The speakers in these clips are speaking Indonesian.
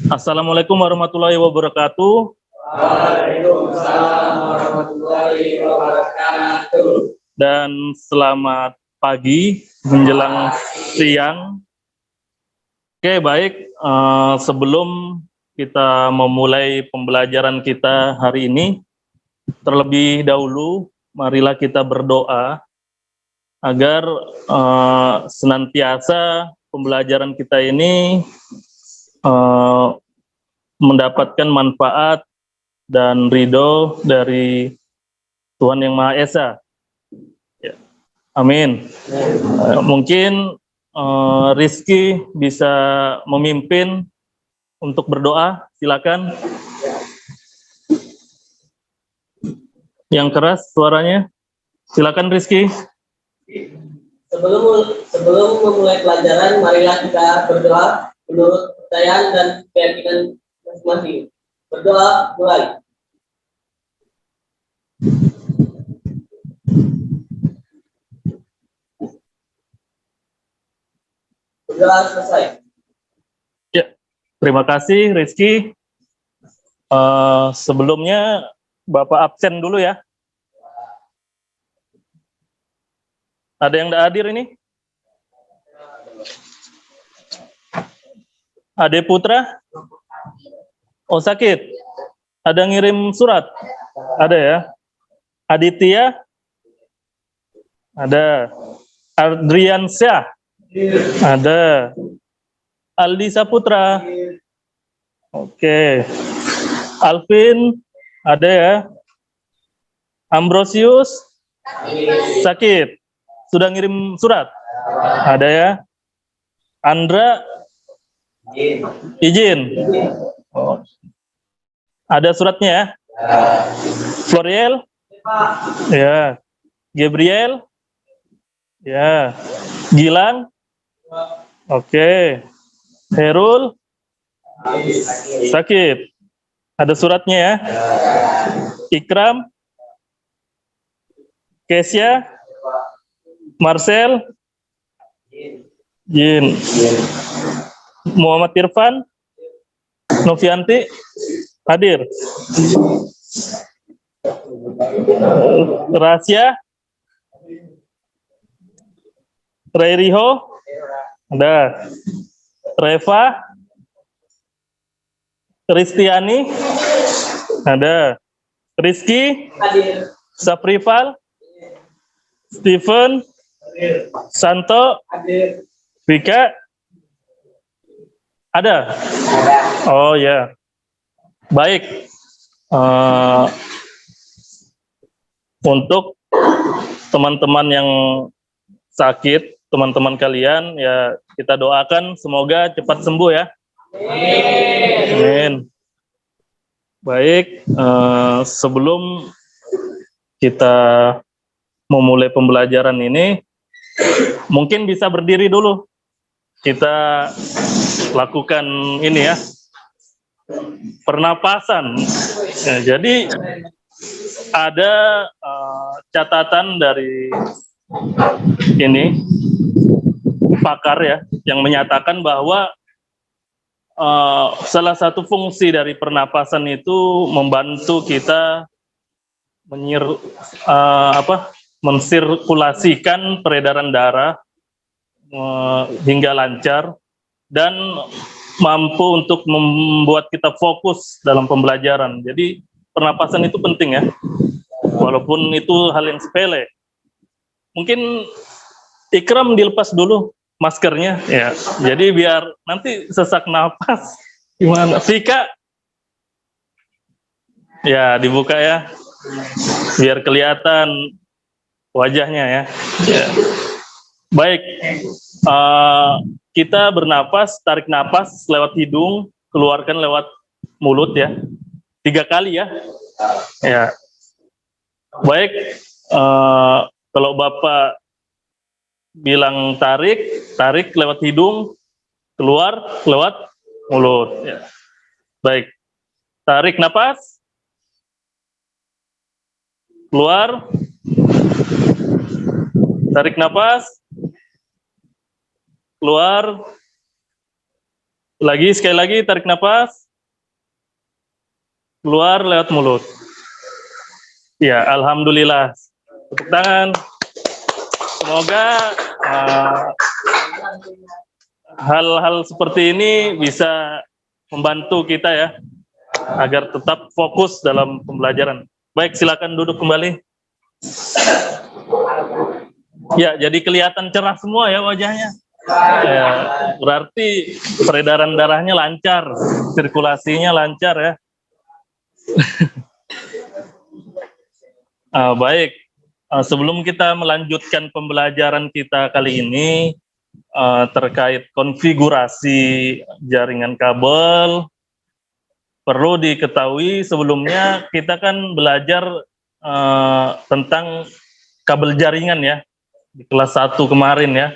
Assalamualaikum warahmatullahi wabarakatuh. Waalaikumsalam warahmatullahi wabarakatuh. Dan selamat pagi menjelang siang. Oke, baik. Sebelum kita memulai pembelajaran kita hari ini, terlebih dahulu marilah kita berdoa agar senantiasa pembelajaran kita ini mendapatkan manfaat dan ridho dari Tuhan Yang Maha Esa. Ya. Amin. Mungkin Rizky bisa memimpin untuk berdoa, silakan. Yang keras suaranya, silakan Rizky. Sebelum memulai pelajaran, marilah kita berdoa menurut kepercayaan dan keyakinan masing-masing. Berdoa mulai. Berdoa selesai. Ya, terima kasih Rizky. Sebelumnya Bapak absen dulu ya. Ada yang tidak hadir ini? Ade Putra? Oh, sakit. Ada ngirim surat? Ada ya. Aditya? Ada. Adrian Syah? Ada. Aldi Saputra? Oke. Alvin? Ada ya. Ambrosius? Sakit. Sudah ngirim surat? Ada ya. Andra? Izin. Oh. Ada suratnya ya. Floriel? Ya. Gabriel? Ya. Gilang? Oke. Herul? Sakit. Ada suratnya ya. Ikram? Kesya? Marcel? Jin. Muhammad Irfan? Novianti? Hadir. Rahasia? Reiriho? Ada. Reva? Kristiani? Ada. Rizky? Hadir. Saprival? Steven? Santo? Hadir. Vika? Ada? Oh ya. Baik. Untuk teman-teman yang sakit, teman-teman kalian, ya kita doakan semoga cepat sembuh ya. Amin. Baik, sebelum kita memulai pembelajaran ini, mungkin bisa berdiri dulu. Kita lakukan ini ya, pernapasan. Nah, jadi ada catatan dari ini pakar ya, yang menyatakan bahwa salah satu fungsi dari pernapasan itu membantu kita mensirkulasikan peredaran darah hingga lancar dan mampu untuk membuat kita fokus dalam pembelajaran. Jadi pernapasan itu penting ya, walaupun itu hal yang sepele. Mungkin Ikram dilepas dulu maskernya ya, jadi biar nanti sesak napas gimana. Vika ya dibuka ya, biar kelihatan wajahnya ya. Baik, kita bernapas, tarik napas lewat hidung, keluarkan lewat mulut ya, 3 kali ya. Ya, baik. Kalau Bapak bilang tarik lewat hidung, keluar lewat mulut. Ya. Baik, tarik napas, keluar, tarik napas, keluar. Lagi, sekali lagi, tarik nafas. Keluar lewat mulut. Ya, alhamdulillah. Tepuk tangan. Semoga hal-hal seperti ini bisa membantu kita ya, agar tetap fokus dalam pembelajaran. Baik, silakan duduk kembali. Ya, jadi kelihatan cerah semua ya wajahnya. Ya, berarti peredaran darahnya lancar, sirkulasinya lancar ya. Baik, sebelum kita melanjutkan pembelajaran kita kali ini terkait konfigurasi jaringan kabel, perlu diketahui sebelumnya kita kan belajar tentang kabel jaringan ya di kelas 1 kemarin ya.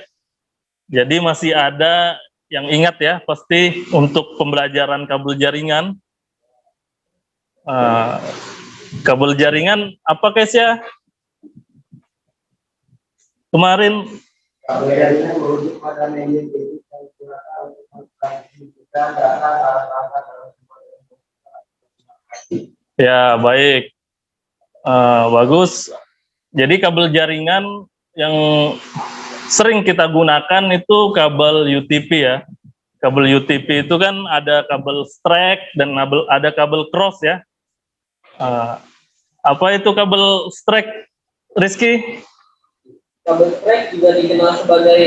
Jadi masih ada yang ingat ya pasti untuk pembelajaran kabel jaringan. Kabel jaringan apa guys ya? Kemarin Kabel jaringan merujuk pada media yang digunakan untuk mentransmisikan data rata-rata dalam sebuah informasi. ya baik, bagus. Jadi kabel jaringan yang sering kita gunakan itu kabel UTP ya. Kabel UTP itu kan ada kabel strike dan ada kabel cross ya. Apa itu kabel strike, Rizky? Kabel strike juga dikenal sebagai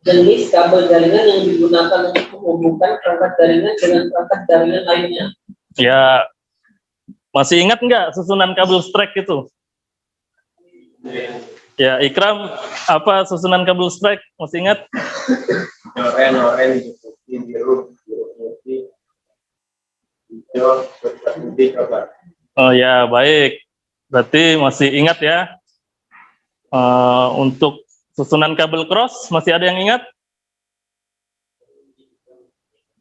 jenis kabel jaringan yang digunakan untuk menghubungkan perangkat jaringan dengan perangkat jaringan lainnya. Ya, masih ingat nggak susunan kabel strike itu? Ya, Ikram, apa susunan kabel strike? Masih ingat? Oranye, putih, biru putih, hijau, putih, coba. Oh ya, baik. Berarti masih ingat ya. Untuk susunan kabel cross, masih ada yang ingat?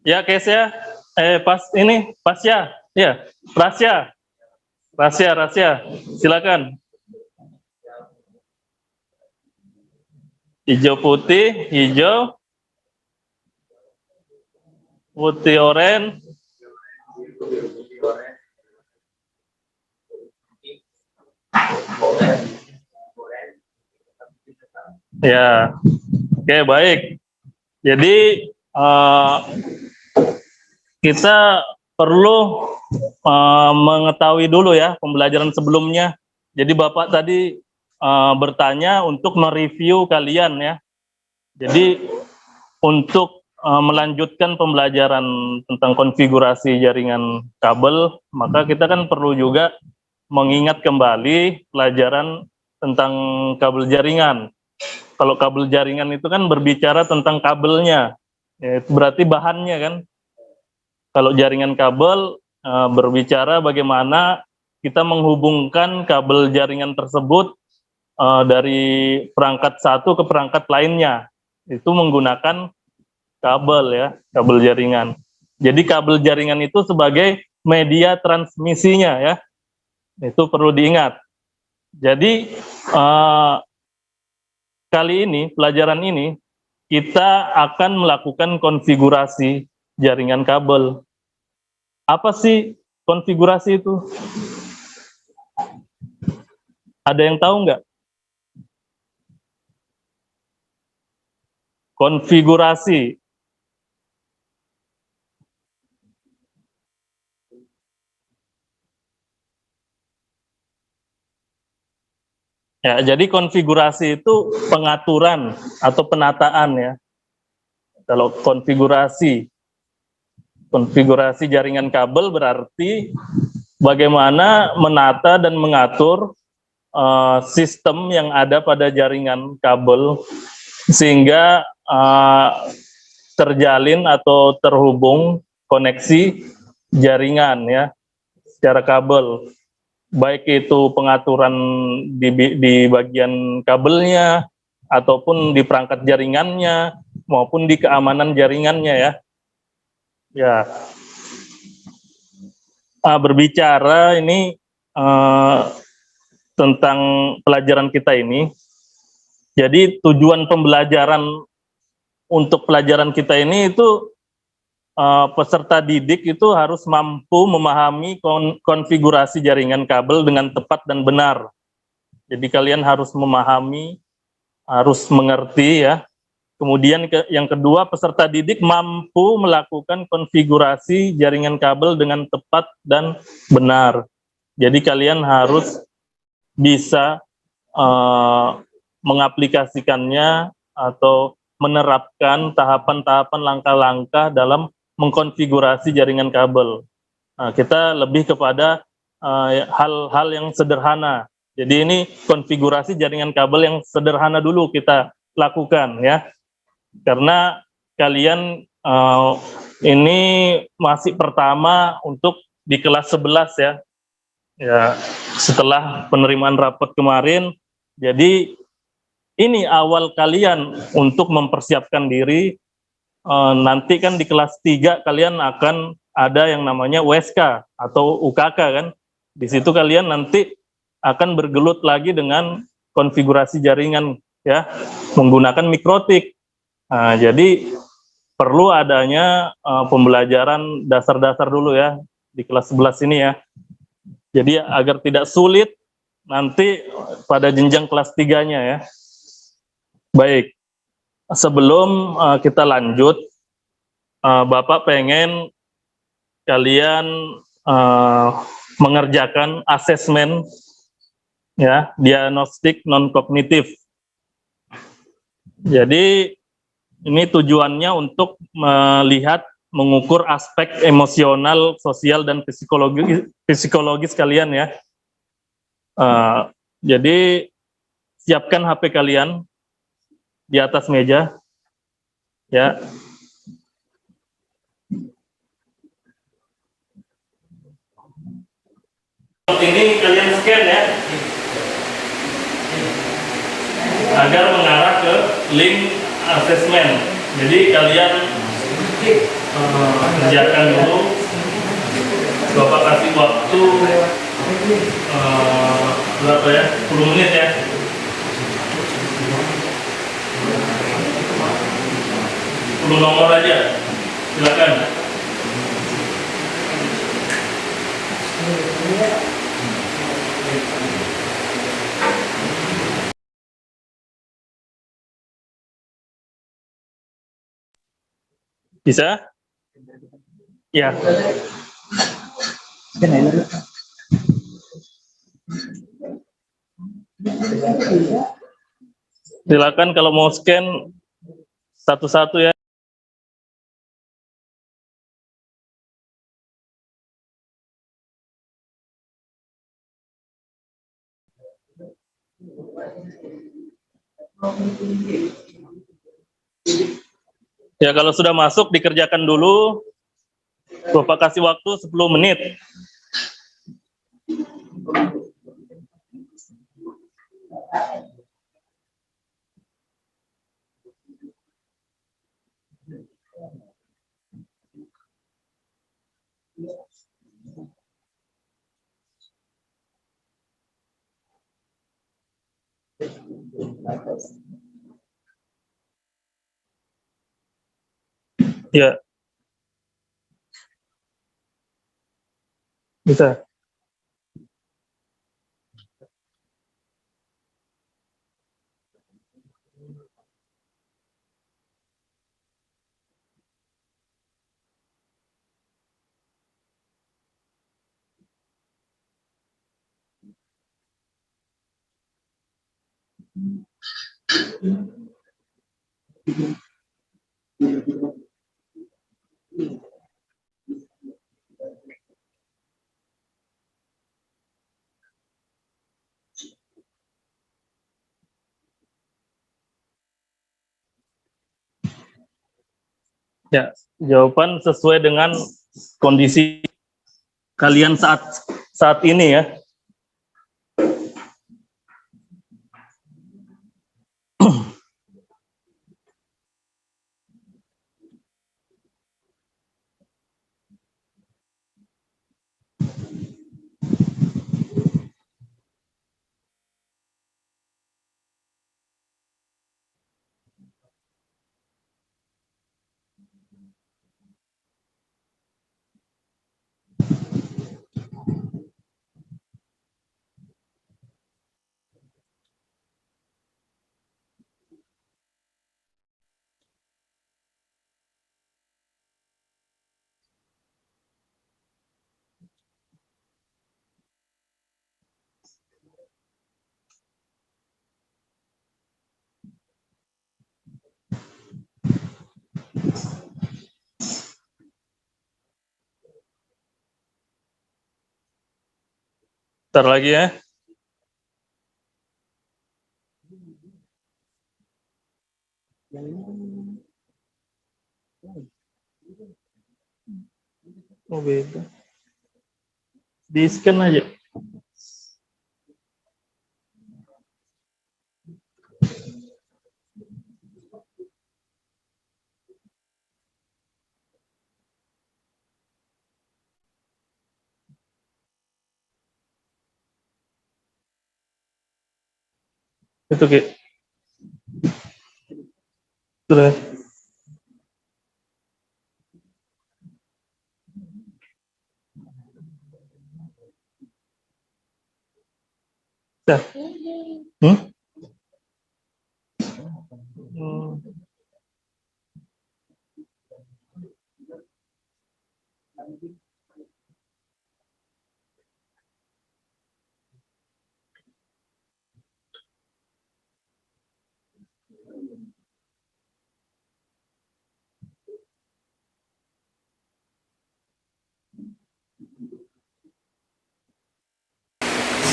Ya, Kesia. Pasya. Ya, Rasya. Silakan. Hijau putih, hijau, putih oranye. Ya, oke, baik. Jadi kita perlu mengetahui dulu ya pembelajaran sebelumnya. Jadi Bapak tadi bertanya untuk mereview kalian ya. Jadi untuk melanjutkan pembelajaran tentang konfigurasi jaringan kabel, maka kita kan perlu juga mengingat kembali pelajaran tentang kabel jaringan. Kalau kabel jaringan itu kan berbicara tentang kabelnya, ya, itu berarti bahannya kan. Kalau jaringan kabel berbicara bagaimana kita menghubungkan kabel jaringan tersebut dari perangkat satu ke perangkat lainnya. Itu menggunakan kabel ya, kabel jaringan. Jadi kabel jaringan itu sebagai media transmisinya ya. Itu perlu diingat. Jadi kali ini, pelajaran ini, kita akan melakukan konfigurasi jaringan kabel. Apa sih konfigurasi itu? Ada yang tahu nggak? Konfigurasi. Ya, jadi konfigurasi itu pengaturan atau penataan ya. Kalau konfigurasi jaringan kabel berarti bagaimana menata dan mengatur sistem yang ada pada jaringan kabel sehingga terjalin atau terhubung koneksi jaringan ya secara kabel. Baik itu pengaturan di bagian kabelnya, ataupun di perangkat jaringannya, maupun di keamanan jaringannya ya. Ya, berbicara ini tentang pelajaran kita ini. Jadi tujuan pembelajaran untuk pelajaran kita ini itu peserta didik itu harus mampu memahami konfigurasi jaringan kabel dengan tepat dan benar. Jadi kalian harus memahami, harus mengerti ya. Kemudian yang kedua, peserta didik mampu melakukan konfigurasi jaringan kabel dengan tepat dan benar. Jadi kalian harus bisa mengaplikasikannya atau menerapkan tahapan-tahapan langkah-langkah dalam mengkonfigurasi jaringan kabel. Nah, kita lebih kepada hal-hal yang sederhana. Jadi ini konfigurasi jaringan kabel yang sederhana dulu kita lakukan ya. Karena kalian ini masih pertama untuk di kelas 11 ya. Ya, setelah penerimaan rapot kemarin, jadi ini awal kalian untuk mempersiapkan diri. Nanti kan di kelas 3 kalian akan ada yang namanya USK atau UKK kan. Di situ kalian nanti akan bergelut lagi dengan konfigurasi jaringan ya, menggunakan mikrotik. Nah, jadi perlu adanya pembelajaran dasar-dasar dulu ya di kelas 11 ini ya. Jadi agar tidak sulit nanti pada jenjang kelas 3-nya ya. Baik, sebelum kita lanjut, Bapak pengen kalian mengerjakan asesmen ya, diagnostik non-kognitif. Jadi ini tujuannya untuk melihat, mengukur aspek emosional, sosial, dan psikologis kalian ya. Jadi siapkan HP kalian di atas meja ya. Ini kalian scan ya, agar mengarah ke link asesmen. Jadi kalian kerjakan dulu. Bapak kasih waktu berapa ya? 10 menit ya. 10 nomor aja. Silakan. Bisa? Ya. Silakan kalau mau scan satu-satu ya. Ya, kalau sudah masuk dikerjakan dulu. Bapak kasih waktu 10 menit. Ya. Bisa. Ya, jawaban sesuai dengan kondisi kalian saat ini ya. Ntar lagi ya. Oh beda. Di scan aja. Itu Ki. Sudah. Sudah. Hmm? Hmm.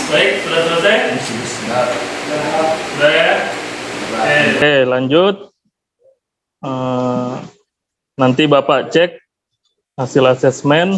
Baik, sudah selesai? Sudah ya? Oke, lanjut. Nanti Bapak cek hasil asesmen.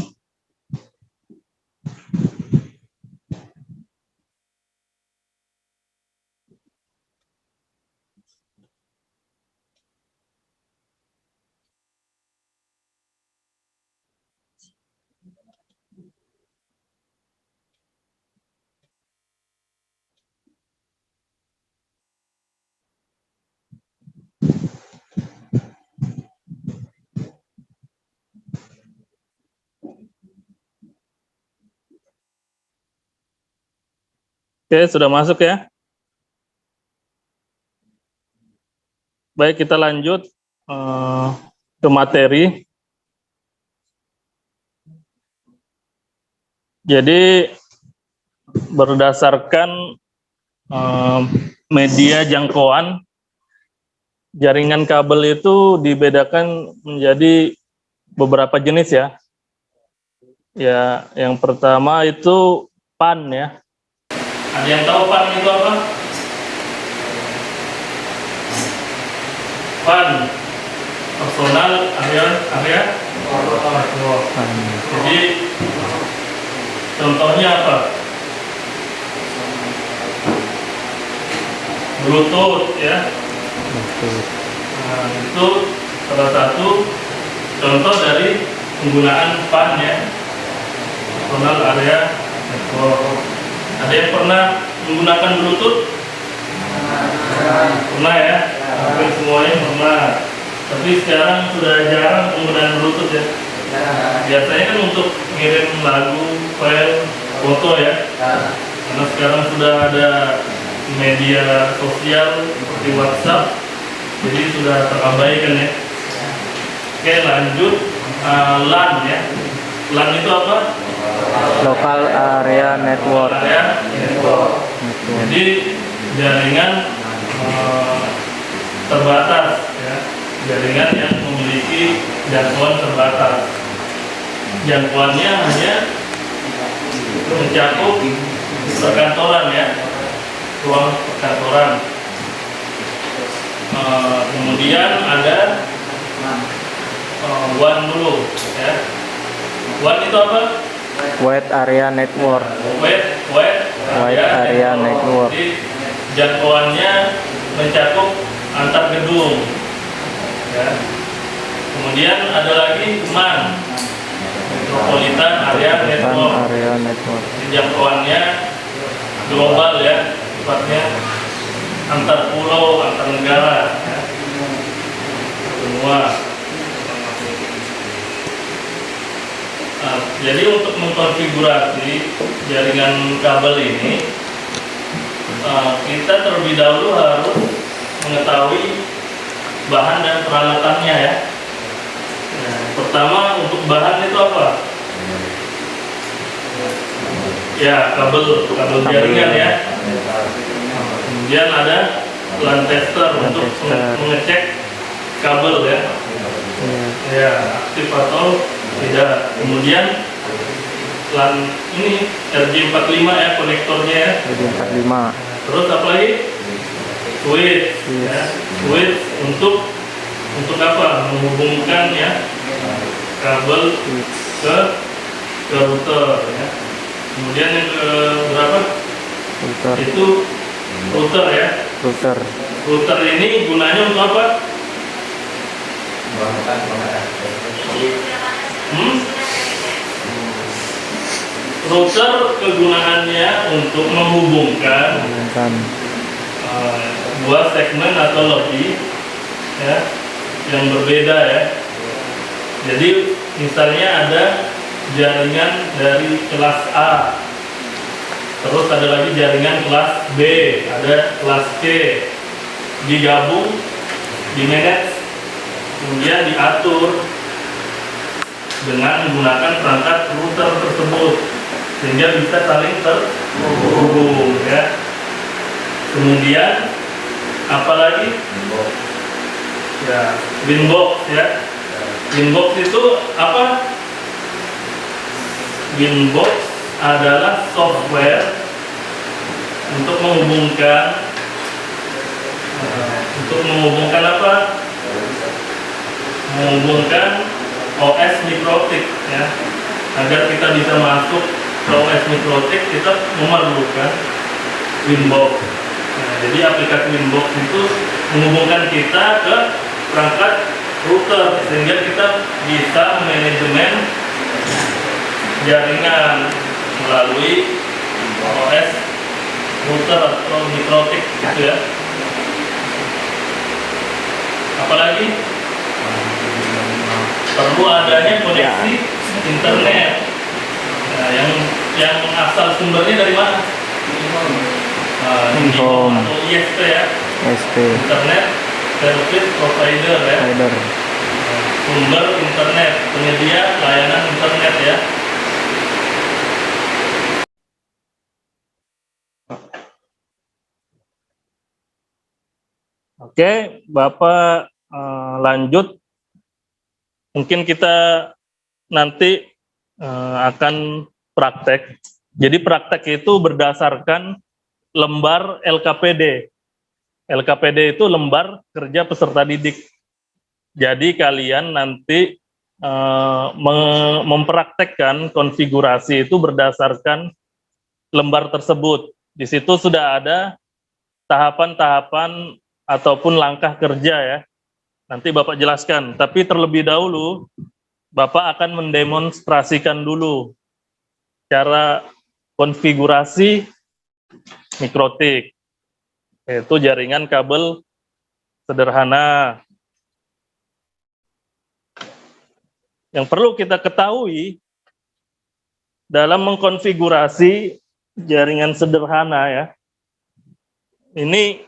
Oke, sudah masuk ya? Baik, kita lanjut ke materi. Jadi, berdasarkan media jangkauan, jaringan kabel itu dibedakan menjadi beberapa jenis ya. Ya, yang pertama itu PAN ya. Ada yang tahu PAN itu apa? PAN, personal area network. Jadi contohnya apa? Bluetooth ya. Nah, itu salah satu contoh dari penggunaan PAN ya. Personal area network. Ada yang pernah menggunakan Bluetooth? Pernah ya? Hampir semuanya pernah. Tapi sekarang sudah jarang penggunaan Bluetooth ya. Biasanya kan untuk ngirim lagu, file, foto ya. Karena sekarang sudah ada media sosial seperti WhatsApp, jadi sudah terabaikan ya. Oke, lanjut. LAN ya. LAN itu apa? Local area network. Jadi jaringan terbatas ya. Jaringan yang memiliki jangkauan terbatas. Jangkauannya hanya mencakup perkantoran ya, ruang perkantoran. Kemudian ada WAN dulu ya. WAN itu apa? Wide area network. Wide area network. Jadi jangkauannya mencakup antar gedung ya. Kemudian ada lagi MAN, Metropolitan Area Network. Jadi jangkauannya global ya, sifatnya antar pulau, antar negara ya. Semua. mengkonfigurasi jaringan kabel ini, kita terlebih dahulu harus mengetahui bahan dan peralatannya ya. Nah, pertama untuk bahan itu apa? Ya, kabel jaringan ya. Kemudian ada LAN tester untuk mengecek kabel ya. Ya, aktif atau tidak. Kemudian LAN ini RJ45 ya konektornya ya. RJ45. Terus apa lagi? Switch ya. Switch untuk apa? Menghubungkan ya kabel ke router ya. Kemudian yang ke berapa? Router. Itu router ya. Router. Router ini gunanya untuk apa? Router kegunaannya untuk menghubungkan dua segmen atau lebih ya yang berbeda ya. Jadi misalnya ada jaringan dari kelas A, terus ada lagi jaringan kelas B, ada kelas C, digabung, di-manage, kemudian diatur dengan menggunakan perangkat router tersebut sehingga bisa saling terhubung ya. Kemudian apalagi ya, Winbox ya. Winbox itu apa? Winbox adalah software untuk menghubungkan apa? Menghubungkan OS mikrotik ya. Agar kita bisa masuk ke OS mikrotik, kita memerlukan Winbox. Nah, jadi aplikasi Winbox itu menghubungkan kita ke perangkat router sehingga kita bisa manajemen jaringan melalui OS router atau mikrotik gitu ya. Apalagi perlu adanya koneksi internet. Nah, yang asal sumbernya dari mana? Info atau ISP ya. SP. Internet Service Provider ya. Sumber internet, penyedia layanan internet ya. Oke, Bapak lanjut. Mungkin kita nanti akan praktek. Jadi praktek itu berdasarkan lembar LKPD. LKPD itu lembar kerja peserta didik. Jadi kalian nanti mempraktekkan konfigurasi itu berdasarkan lembar tersebut. Di situ sudah ada tahapan-tahapan ataupun langkah kerja ya. Nanti Bapak jelaskan. Tapi terlebih dahulu Bapak akan mendemonstrasikan dulu cara konfigurasi mikrotik, yaitu jaringan kabel sederhana. Yang perlu kita ketahui dalam mengkonfigurasi jaringan sederhana ya, ini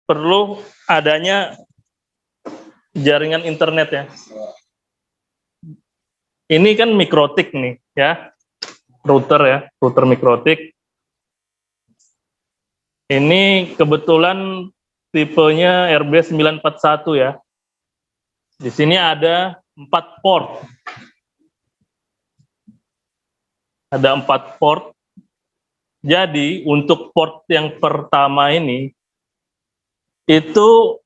perlu adanya jaringan internet ya. Ini kan mikrotik nih ya, router ya, router mikrotik. Ini kebetulan tipenya RB941 ya. Di sini ada 4 port. Ada 4 port. Jadi untuk port yang pertama ini itu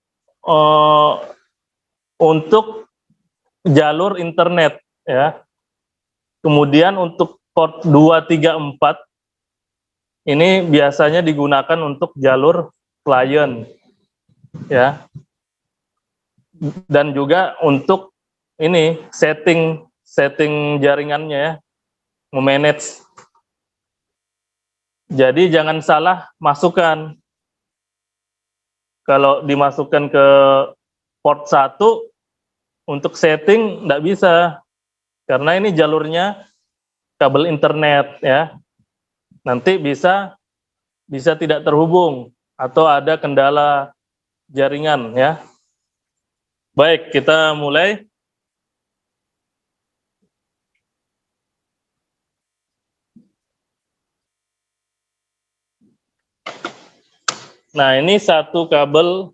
untuk jalur internet ya. Kemudian untuk port 2, 3, 4 ini biasanya digunakan untuk jalur klien ya. Dan juga untuk ini setting jaringannya ya, memanage. Jadi jangan salah masukkan. Kalau dimasukkan ke port 1 untuk setting enggak bisa. karena ini jalurnya kabel internet ya. Nanti bisa tidak terhubung atau ada kendala jaringan ya. Baik, kita mulai. Nah, ini satu kabel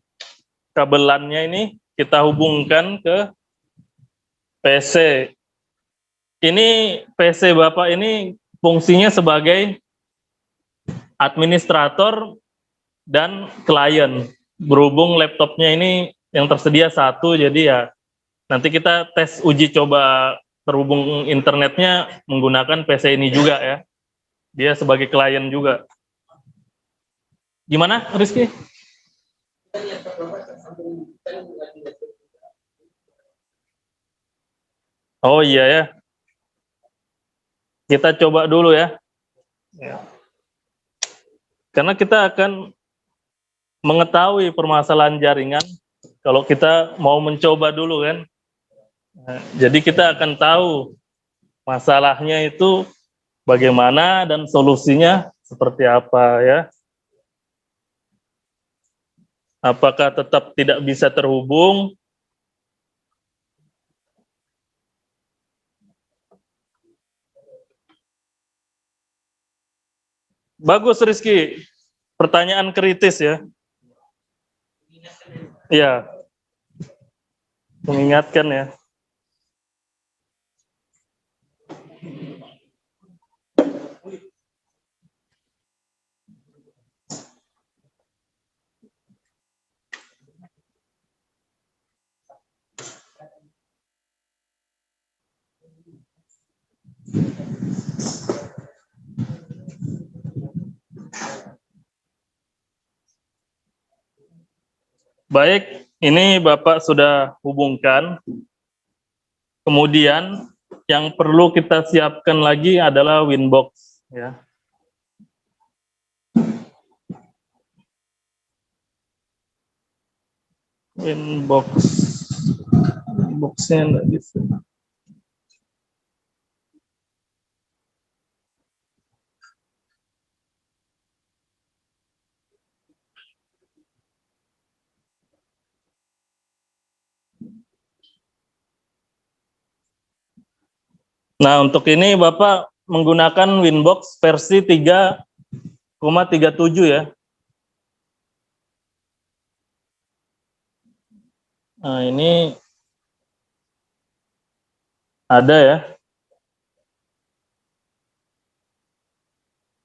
LAN-nya ini kita hubungkan ke PC. Ini PC Bapak ini fungsinya sebagai administrator dan klien. Berhubung laptopnya ini yang tersedia satu, jadi ya nanti kita tes uji coba terhubung internetnya menggunakan PC ini juga ya. Dia sebagai klien juga. Gimana, Rizky? Kan laptop Bapak tersambung kan lagi laptop. Oh iya ya. Kita coba dulu ya. Karena kita akan mengetahui permasalahan jaringan kalau kita mau mencoba dulu kan. Nah, jadi kita akan tahu masalahnya itu bagaimana dan solusinya seperti apa ya. Apakah tetap tidak bisa terhubung? Bagus Rizky, pertanyaan kritis ya. Iya, mengingatkan ya. Baik, ini Bapak sudah hubungkan. Kemudian yang perlu kita siapkan lagi adalah Winbox ya. Winbox. Winbox-nya nggak bisa. Nah, untuk ini Bapak menggunakan Winbox versi 3,37 ya. Nah, ini ada ya.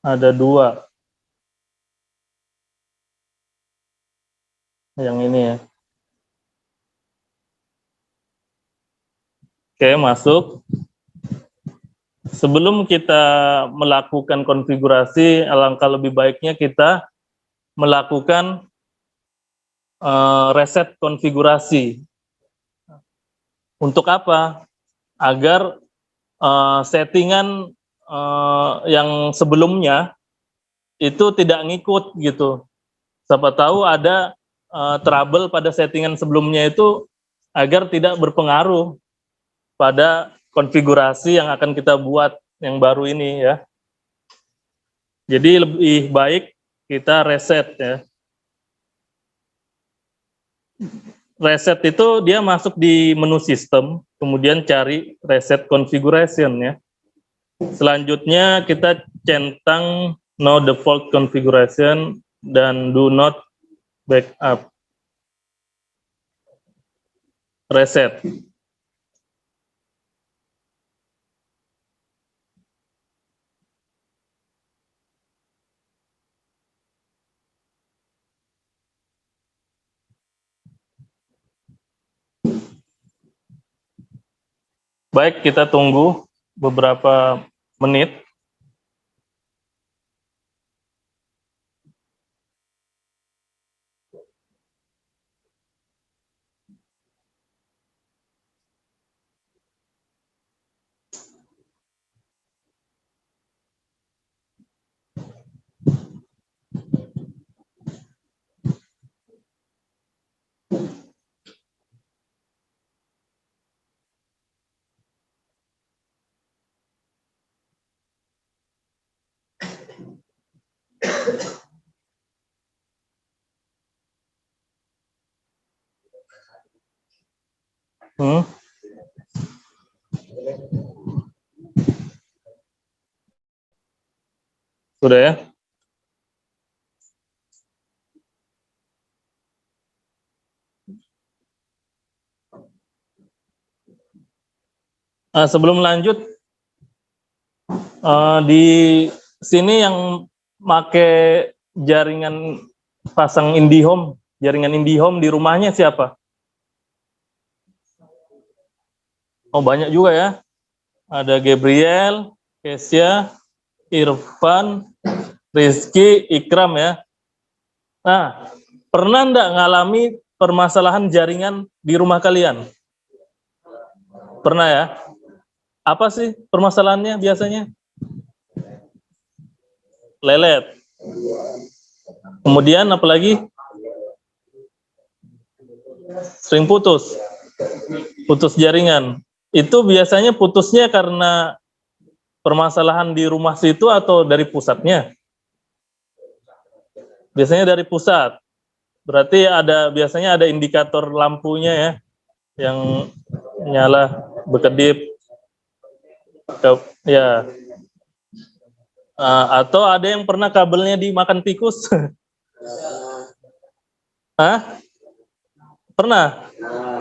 Ada dua. Yang ini ya. Oke, masuk. Sebelum kita melakukan konfigurasi, alangkah lebih baiknya kita melakukan reset konfigurasi. Untuk apa? Agar settingan yang sebelumnya itu tidak ngikut gitu. Siapa tahu ada trouble pada settingan sebelumnya itu agar tidak berpengaruh pada konfigurasi yang akan kita buat yang baru ini ya. Jadi lebih baik kita reset ya. Reset itu dia masuk di menu sistem, kemudian cari reset configuration ya. Selanjutnya kita centang no default configuration dan do not backup. Reset. Baik, kita tunggu beberapa menit. Hmm? Sudah ya? Sebelum lanjut, di sini yang make jaringan pasang IndiHome, jaringan IndiHome di rumahnya siapa? Oh, banyak juga ya. Ada Gabriel, Kesia, Irfan, Rizky, Ikram ya. Nah, pernah enggak ngalami permasalahan jaringan di rumah kalian? Pernah ya? Apa sih permasalahannya biasanya? Lelet. Kemudian apalagi? Sering putus. Putus jaringan. Itu biasanya putusnya karena permasalahan di rumah situ atau dari pusatnya? Biasanya dari pusat. Berarti biasanya ada indikator lampunya ya yang nyala berkedip. Ya. Atau ada yang pernah kabelnya dimakan tikus? Hah? Pernah?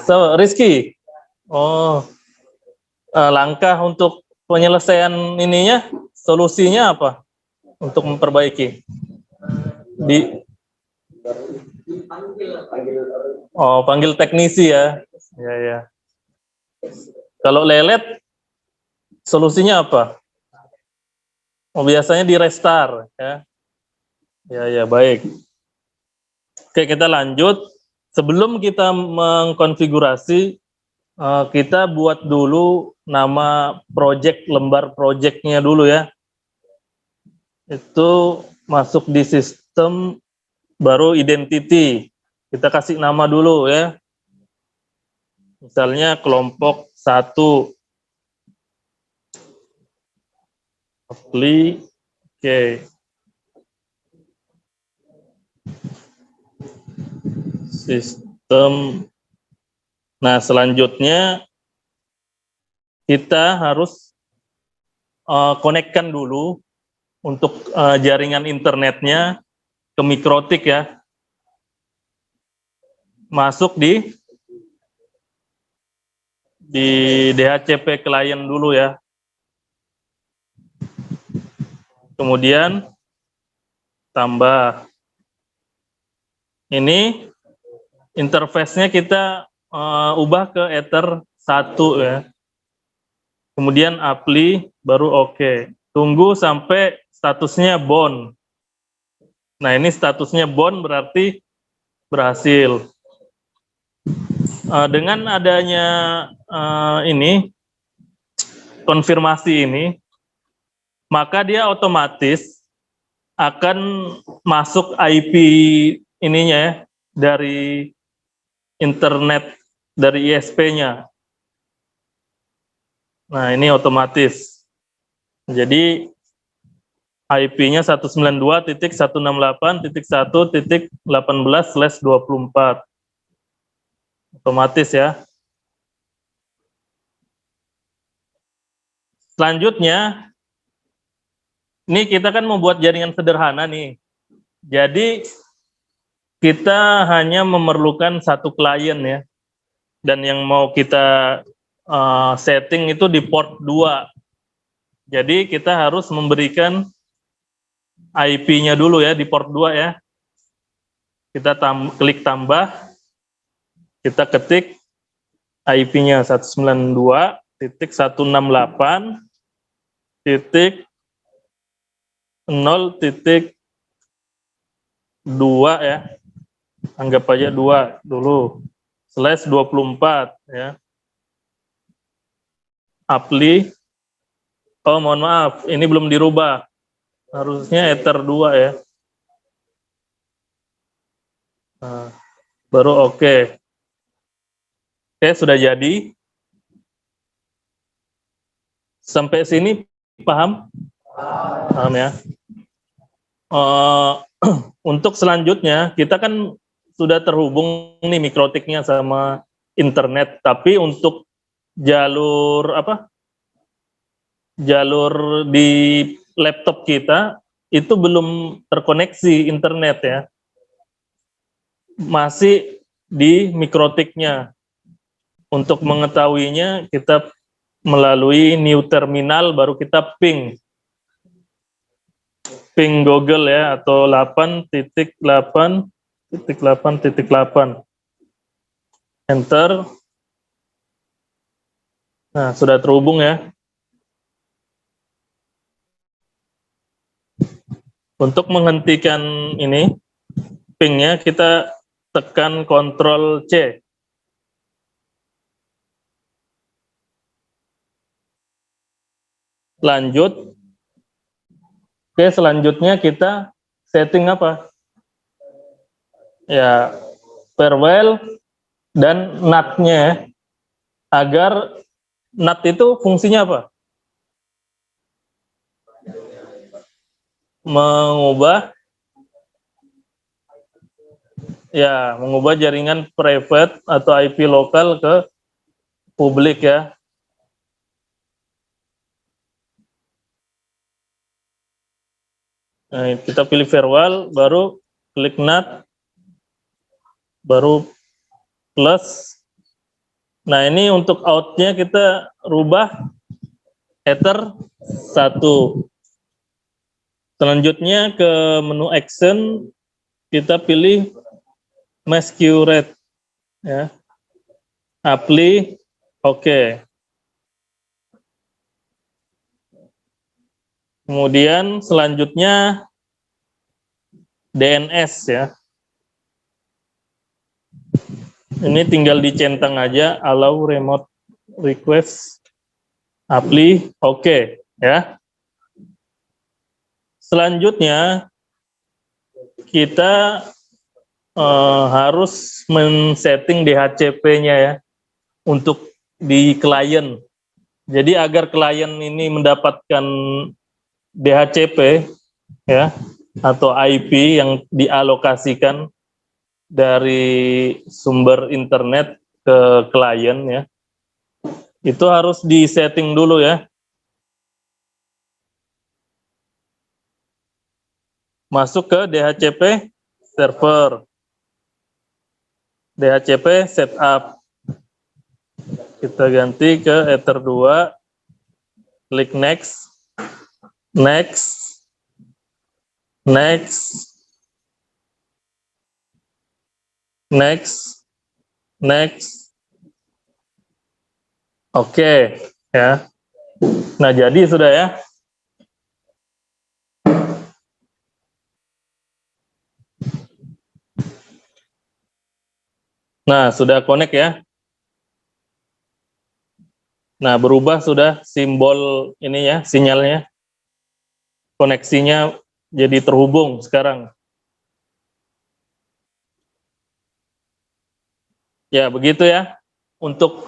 So, Rizky? Oh, langkah untuk penyelesaian ininya, solusinya apa? Untuk memperbaiki? Panggil teknisi ya. Ya, ya. Kalau lelet, solusinya apa? Biasanya di restart ya. Ya, ya, baik. Oke, kita lanjut. Sebelum kita mengkonfigurasi, kita buat dulu nama project, lembar projectnya dulu ya. Itu masuk di sistem, baru identity. Kita kasih nama dulu ya. Misalnya kelompok 1. Oke. Sistem. Nah, selanjutnya kita harus konekkan dulu untuk jaringan internetnya ke Mikrotik ya. Masuk di DHCP client dulu ya. Kemudian tambah. Ini interface-nya kita ubah ke Ether 1 ya. Kemudian apply, baru oke. Tunggu sampai statusnya bound. Nah, ini statusnya bound berarti berhasil. Dengan adanya ini, konfirmasi ini, maka dia otomatis akan masuk IP ininya ya, dari internet, dari ISP-nya. Nah, ini otomatis. Jadi IP-nya 192.168.1.18/24. Otomatis ya. Selanjutnya, ini kita kan membuat jaringan sederhana nih. Jadi kita hanya memerlukan satu klien ya. Dan yang mau kita setting itu di port 2. Jadi kita harus memberikan IP-nya dulu ya di port 2 ya. Kita klik tambah, kita ketik IP-nya 192.168.0.2 ya. Anggap aja 2 dulu. /24 ya. Apply. Oh, mohon maaf, ini belum dirubah. Harusnya Ether 2 ya. Nah, baru oke. Oke, sudah jadi. Sampai sini paham? Paham ya. Untuk selanjutnya, kita kan sudah terhubung nih Mikrotiknya sama internet, tapi untuk jalur jalur di laptop kita itu belum terkoneksi internet ya, masih di mikrotiknya. Untuk mengetahuinya kita melalui new terminal, baru kita ping Google ya, atau 8.8.8.8 enter. Nah, sudah terhubung ya. Untuk menghentikan ini pingnya, kita tekan Ctrl C. Lanjut. Oke, selanjutnya kita setting apa? Ya, farewell dan NAT-nya, agar NAT itu fungsinya apa? Mengubah jaringan private atau IP lokal ke publik ya. Nah, kita pilih firewall, baru klik NAT, baru plus. Nah, ini untuk out-nya kita rubah Ether 1. Selanjutnya ke menu action, kita pilih masquerade ya. Apply, oke. Kemudian selanjutnya DNS ya. Ini tinggal dicentang aja, allow remote request, apply, oke ya. Selanjutnya kita harus men-setting DHCP-nya ya untuk di klien. Jadi agar klien ini mendapatkan DHCP ya, atau IP yang dialokasikan dari sumber internet ke klien ya, itu harus disetting dulu ya. Masuk ke DHCP server, DHCP setup, kita ganti ke Ether 2, klik next, next, next, next, next, oke ya. Nah, jadi sudah ya. Nah, sudah connect ya. Nah, berubah sudah simbol ini ya, sinyalnya. Koneksinya jadi terhubung sekarang. Ya, begitu ya untuk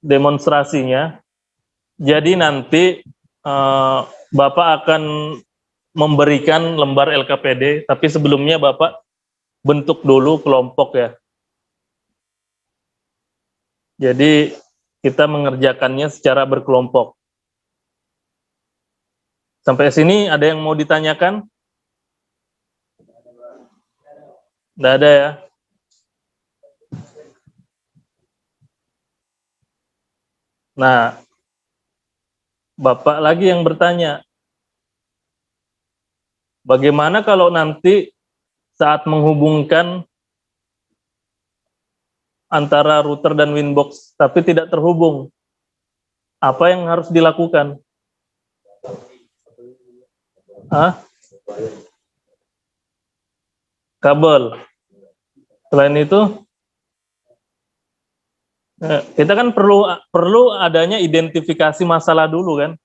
demonstrasinya. Jadi nanti Bapak akan memberikan lembar LKPD, tapi sebelumnya Bapak bentuk dulu kelompok ya. Jadi kita mengerjakannya secara berkelompok. Sampai sini ada yang mau ditanyakan? Nggak ada ya? Nah, Bapak lagi yang bertanya, bagaimana kalau nanti saat menghubungkan antara router dan Winbox tapi tidak terhubung? Apa yang harus dilakukan? Kabel. Selain itu, kita kan perlu adanya identifikasi masalah dulu kan.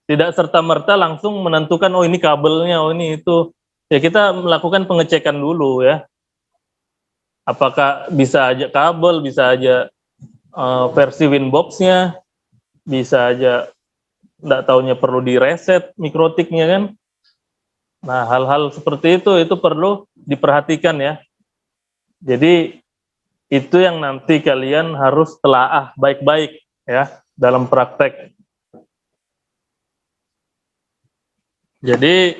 Tidak serta-merta langsung menentukan, oh ini kabelnya, oh ini itu. Ya kita melakukan pengecekan dulu ya. Apakah bisa aja kabel, bisa aja versi Winbox-nya, bisa aja nggak taunya perlu direset mikrotiknya kan. Nah, hal-hal seperti itu perlu diperhatikan ya. Jadi Itu yang nanti kalian harus telaah baik-baik ya dalam praktek. Jadi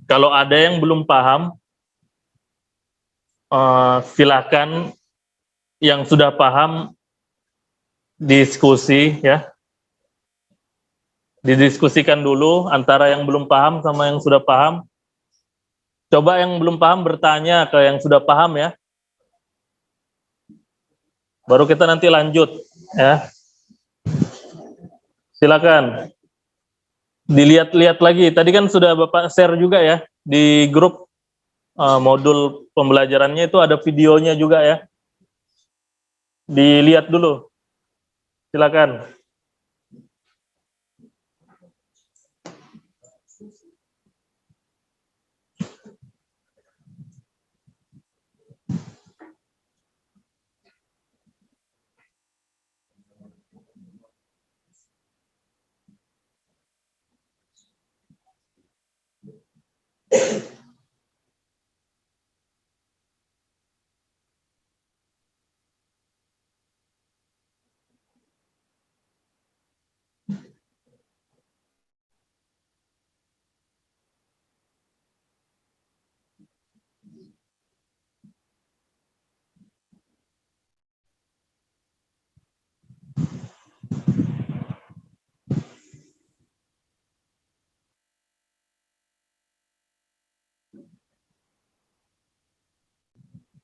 kalau ada yang belum paham, silakan yang sudah paham diskusi ya. Didiskusikan dulu antara yang belum paham sama yang sudah paham. Coba yang belum paham bertanya ke yang sudah paham ya. Baru kita nanti lanjut ya. Silakan. Dilihat-lihat lagi. Tadi kan sudah Bapak share juga ya di grup modul pembelajarannya, itu ada videonya juga ya. Dilihat dulu. Silakan.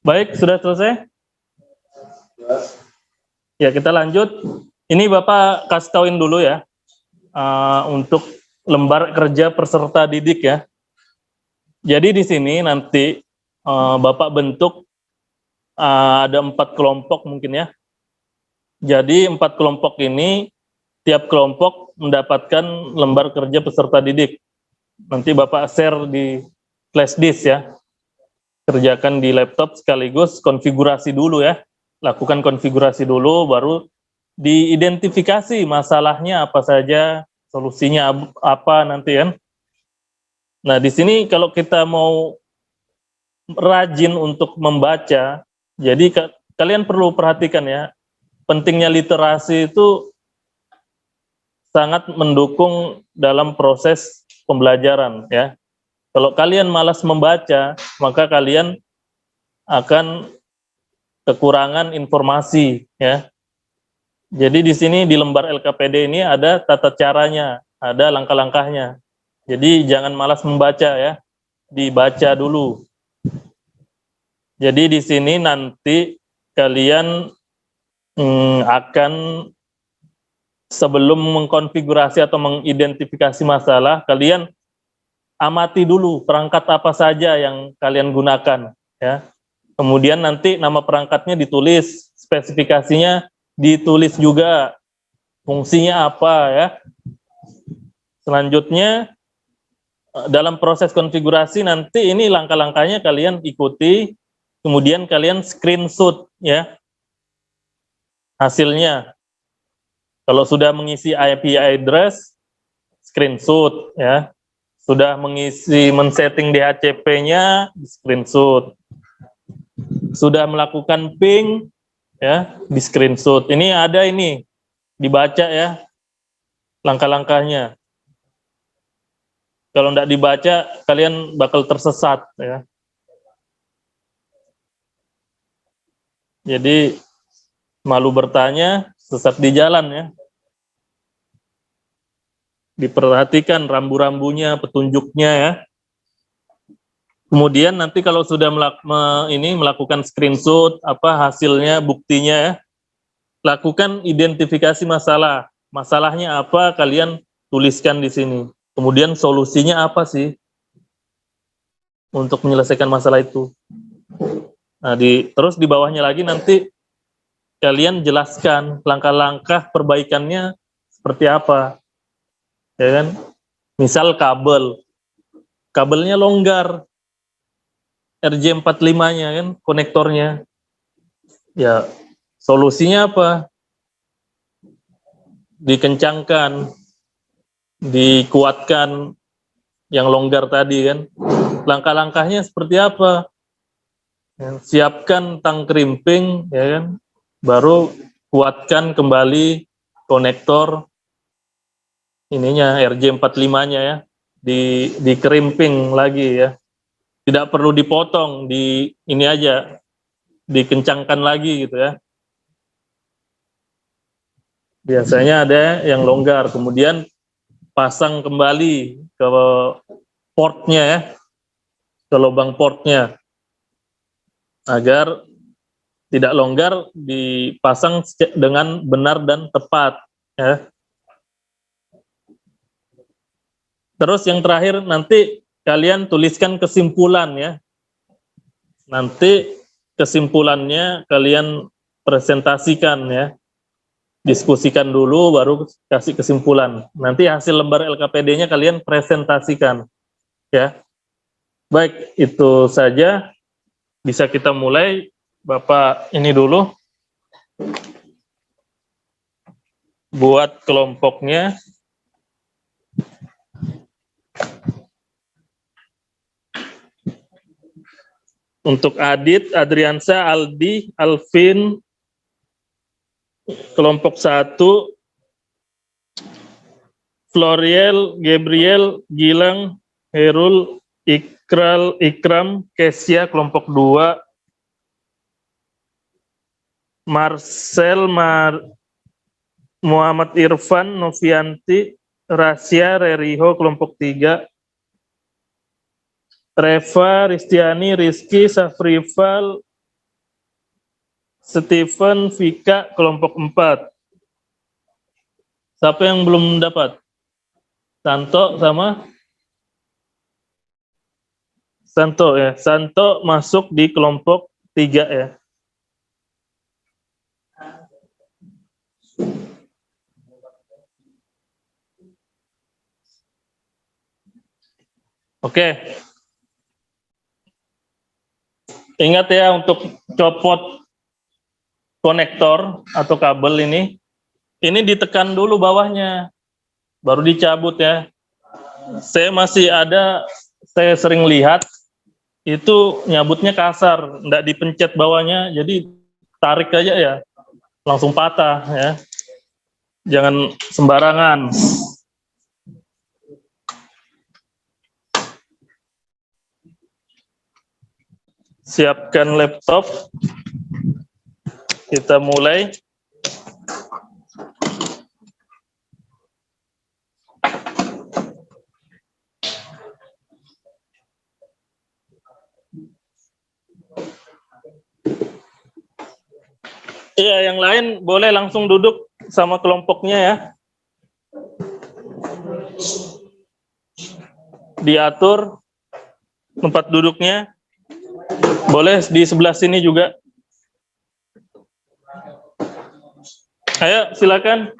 Baik, sudah selesai? Ya, kita lanjut. Ini Bapak kasih tauin dulu ya, untuk lembar kerja peserta didik ya. Jadi di sini nanti Bapak bentuk ada 4 kelompok mungkin ya. Jadi 4 kelompok ini, tiap kelompok mendapatkan lembar kerja peserta didik. Nanti Bapak share di flash disk ya. Kerjakan di laptop sekaligus konfigurasi dulu ya. Lakukan konfigurasi dulu, baru diidentifikasi masalahnya apa saja, solusinya apa nanti kan. Nah, di sini kalau kita mau rajin untuk membaca, jadi kalian perlu perhatikan ya, pentingnya literasi itu sangat mendukung dalam proses pembelajaran ya. Kalau kalian malas membaca, maka kalian akan kekurangan informasi ya. Jadi di sini di lembar LKPD ini ada tata caranya, ada langkah-langkahnya. Jadi jangan malas membaca ya, dibaca dulu. Jadi di sini nanti kalian akan sebelum mengkonfigurasi atau mengidentifikasi masalah, kalian amati dulu perangkat apa saja yang kalian gunakan ya. Kemudian nanti nama perangkatnya ditulis, spesifikasinya ditulis juga, fungsinya apa ya. Selanjutnya dalam proses konfigurasi nanti ini langkah-langkahnya kalian ikuti, kemudian kalian screenshot ya hasilnya. Kalau sudah mengisi IP address, screenshot ya. Sudah mengisi men-setting DHCP-nya, di screenshot. Sudah melakukan ping ya, di screenshot. Ini ada ini, dibaca ya langkah-langkahnya. Kalau tidak dibaca, kalian bakal tersesat ya. Jadi malu bertanya, sesat di jalan ya. Diperhatikan rambu-rambunya, petunjuknya ya. Kemudian nanti kalau sudah melakukan screenshot, apa hasilnya, buktinya ya, lakukan identifikasi masalah. Masalahnya apa, kalian tuliskan di sini. Kemudian solusinya apa sih untuk menyelesaikan masalah itu. Nah, terus di bawahnya lagi nanti kalian jelaskan langkah-langkah perbaikannya seperti apa. Ya kan? Misal kabelnya longgar, RJ45-nya kan, konektornya. Ya, solusinya apa? Dikencangkan, dikuatkan yang longgar tadi kan. Langkah-langkahnya seperti apa? Ya, siapkan tang krimping, ya kan? Baru kuatkan kembali konektor ininya RJ45-nya ya. Di krimping lagi ya. Tidak perlu dipotong, di ini aja, dikencangkan lagi gitu ya. Biasanya ada yang longgar, kemudian pasang kembali ke portnya ya, ke lubang portnya, agar tidak longgar, dipasang dengan benar dan tepat ya. Terus yang terakhir nanti kalian tuliskan kesimpulan ya. Nanti kesimpulannya kalian presentasikan ya. Diskusikan dulu baru kasih kesimpulan. Nanti hasil lembar LKPD-nya kalian presentasikan ya. Baik, itu saja. Bisa kita mulai. Bapak ini dulu buat kelompoknya. Untuk Adit, Adriansa, Aldi, Alvin, kelompok 1, Floriel, Gabriel, Gilang, Herul, Ikram, Kesia, kelompok 2, Marcel, Muhammad Irfan, Novianti, Rasya, Reriho, kelompok 3, Reva, Ristiani, Rizky, Safrifal, Stephen, Vika, kelompok 4. Siapa yang belum dapat? Santo sama? Santo ya. Santo masuk di kelompok 3 ya. Oke. Ingat ya, untuk copot konektor atau kabel ini ditekan dulu bawahnya, baru dicabut ya. Saya sering lihat itu nyabutnya kasar, nggak dipencet bawahnya, jadi tarik aja ya, langsung patah ya. Jangan sembarangan. Siapkan laptop. Kita mulai. Iya, yang lain boleh langsung duduk sama kelompoknya ya. Diatur tempat duduknya. Boleh di sebelah sini juga. Ayo, silakan.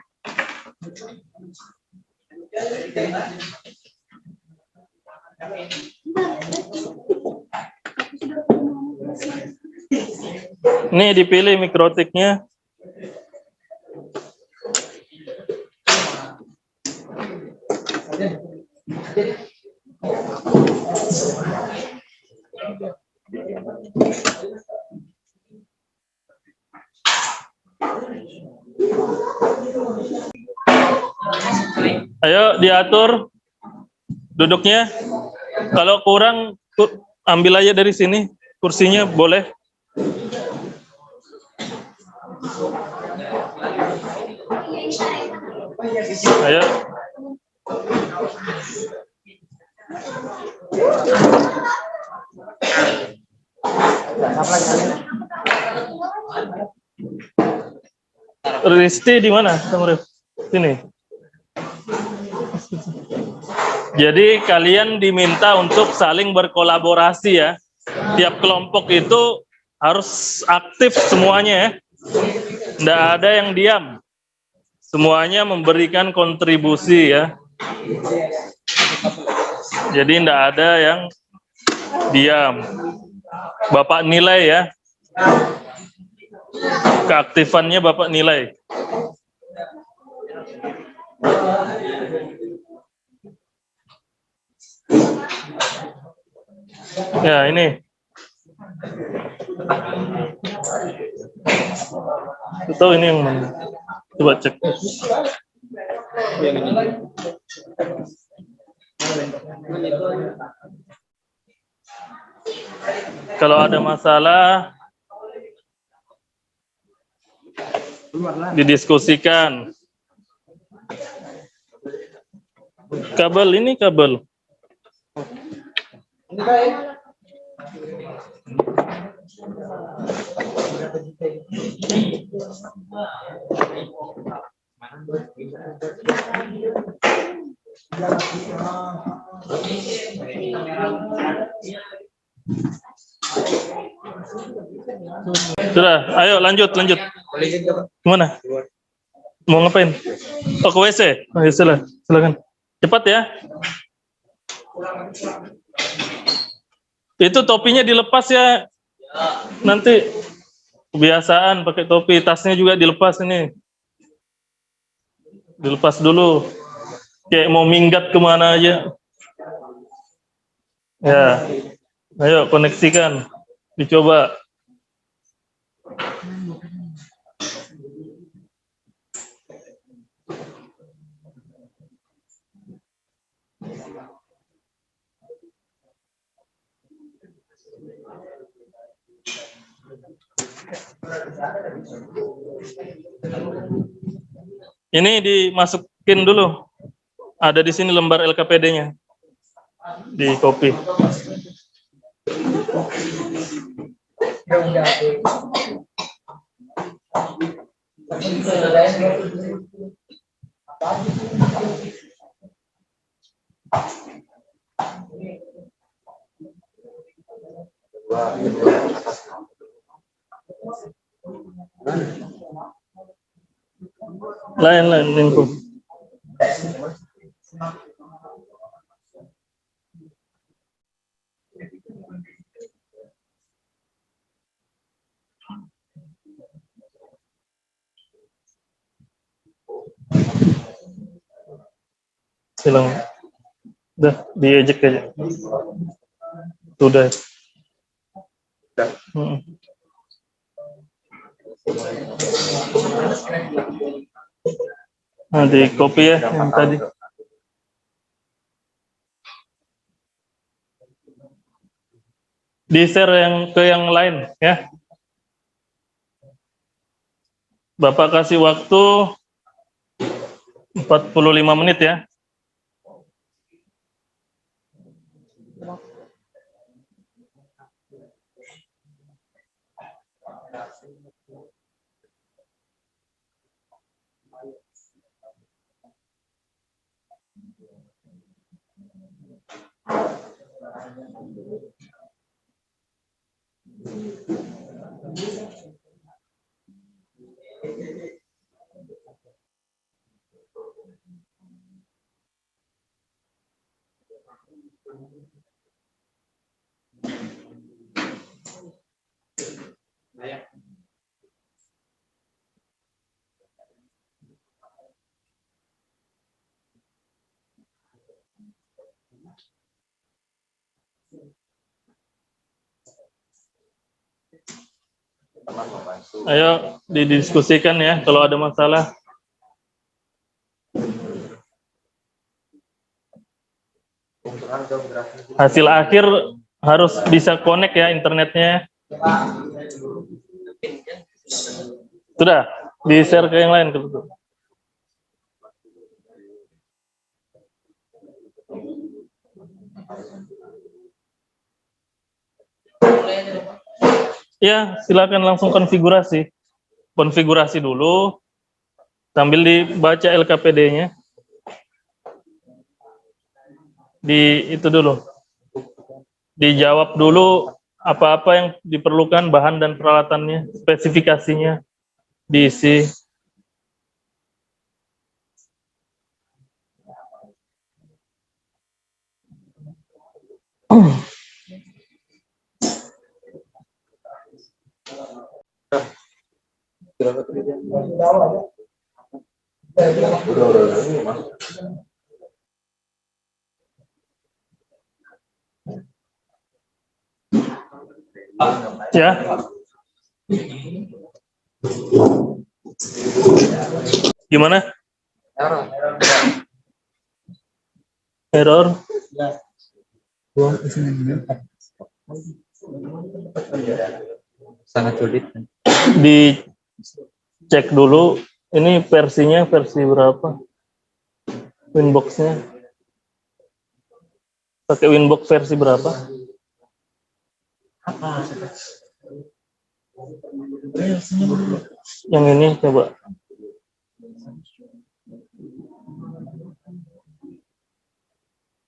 Nih dipilih mikrotiknya. Ayo diatur duduknya. Kalau kurang ambil aja dari sini kursinya, boleh. Ayo. Risti di mana? Sini. Jadi kalian diminta untuk saling berkolaborasi ya. Tiap kelompok itu harus aktif semuanya ya. Nggak ada yang diam. Semuanya memberikan kontribusi ya. Jadi nggak ada yang diam. Bapak nilai ya. Keaktifannya Bapak nilai. Ya, ini Tahu ini yang mana? Coba cek. Kalau ada masalah didiskusikan. Kabel ini kabel. Sudah, ayo lanjut. Kemana? Mau ngapain? Oh, ke WC? Oh, ya, silakan. Cepat ya. Itu topinya dilepas ya. Nanti kebiasaan pakai topi, tasnya juga dilepas ini. Dilepas dulu. Kayak mau minggat kemana aja. Ya. Ayo koneksikan. Dicoba. Ini dimasukin dulu. Ada di sini lembar LKPD-nya. Di copy. Lain info. Hilang. Udah, diejek aja. Sudah. Nah, di copy ya yang tadi. Di share yang ke yang lain ya. Bapak kasih waktu 45 menit ya. Ayo didiskusikan ya kalau ada masalah. Hasil akhir harus bisa connect ya internetnya. Sudah, di-share ke yang lain. Ya, silakan langsung konfigurasi. Konfigurasi dulu, sambil dibaca LKPD-nya. Itu dulu. Dijawab dulu apa-apa yang diperlukan, bahan dan peralatannya, spesifikasinya, diisi. Ya. Gimana? Error. Sangat sulit. Dicek dulu ini versinya versi berapa? Winbox-nya. Pakai Winbox versi berapa? Yang ini coba.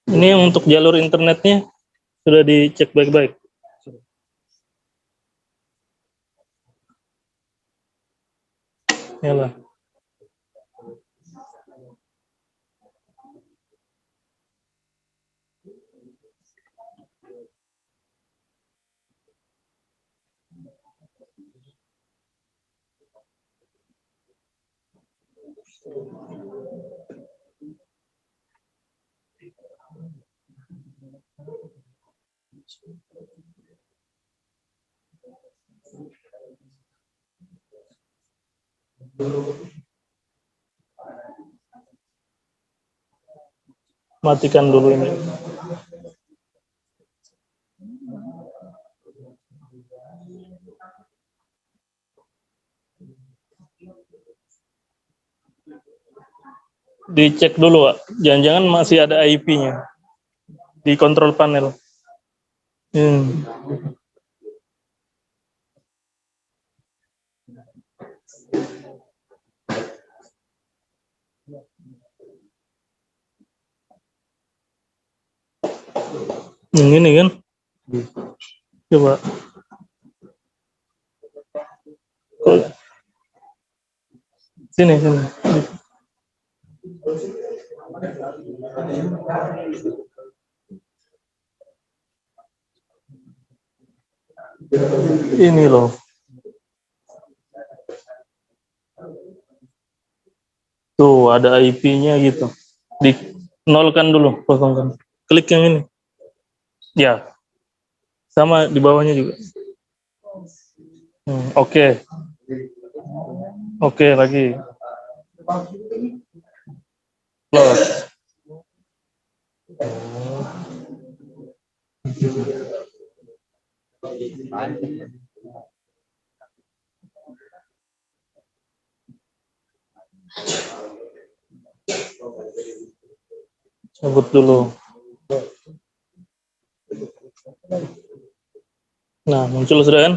Ini yang untuk jalur internetnya sudah dicek baik-baik. Yalah. Matikan dulu ini. Dicek dulu, Pak. Jangan-jangan masih ada IP-nya di kontrol panel. Yang ini kan? Coba. Sini. Ini loh. Tuh, ada IP-nya gitu. Dinolkan dulu, kosongkan. Klik yang ini. Ya. Sama di bawahnya juga. Oke. Oke, lagi. Close. Cabut dulu. Nah, muncul sudah kan?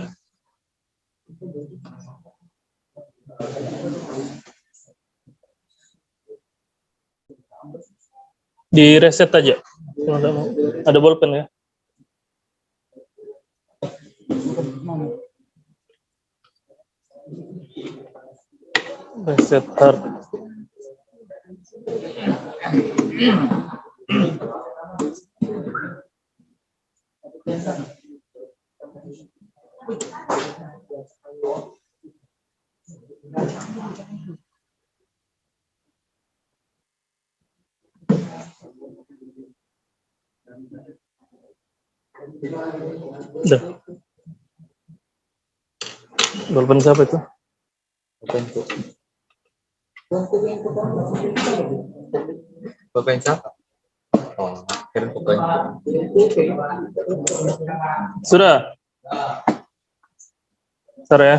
Di reset aja. Ada bolpen ya? Reset hard. Udah. Bolpen siapa itu? Bapak siapa? Oh, kira pokoknya. Sudah. Bentar ya.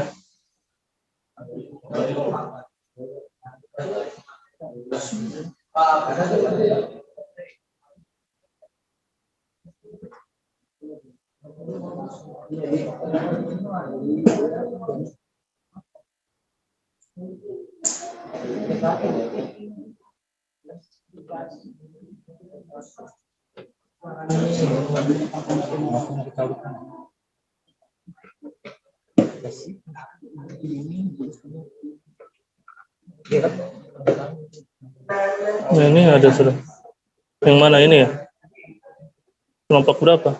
Nah, ini ada sudah. Yang mana ini ya? Kelompok berapa?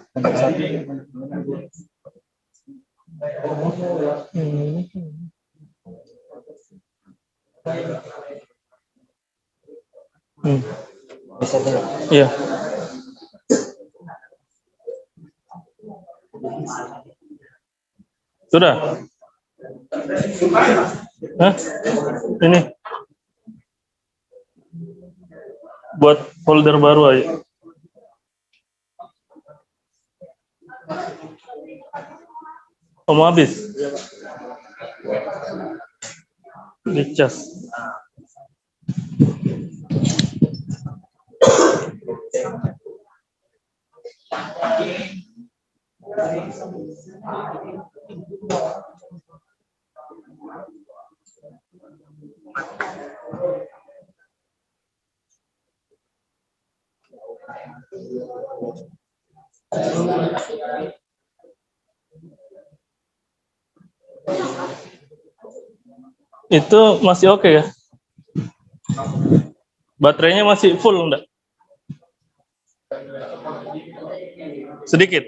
Iya. Sudah? Hah? Ini. Buat folder baru aja. Oh, mau habis? Dicas. Itu masih oke ya? Baterainya masih full enggak? Sedikit.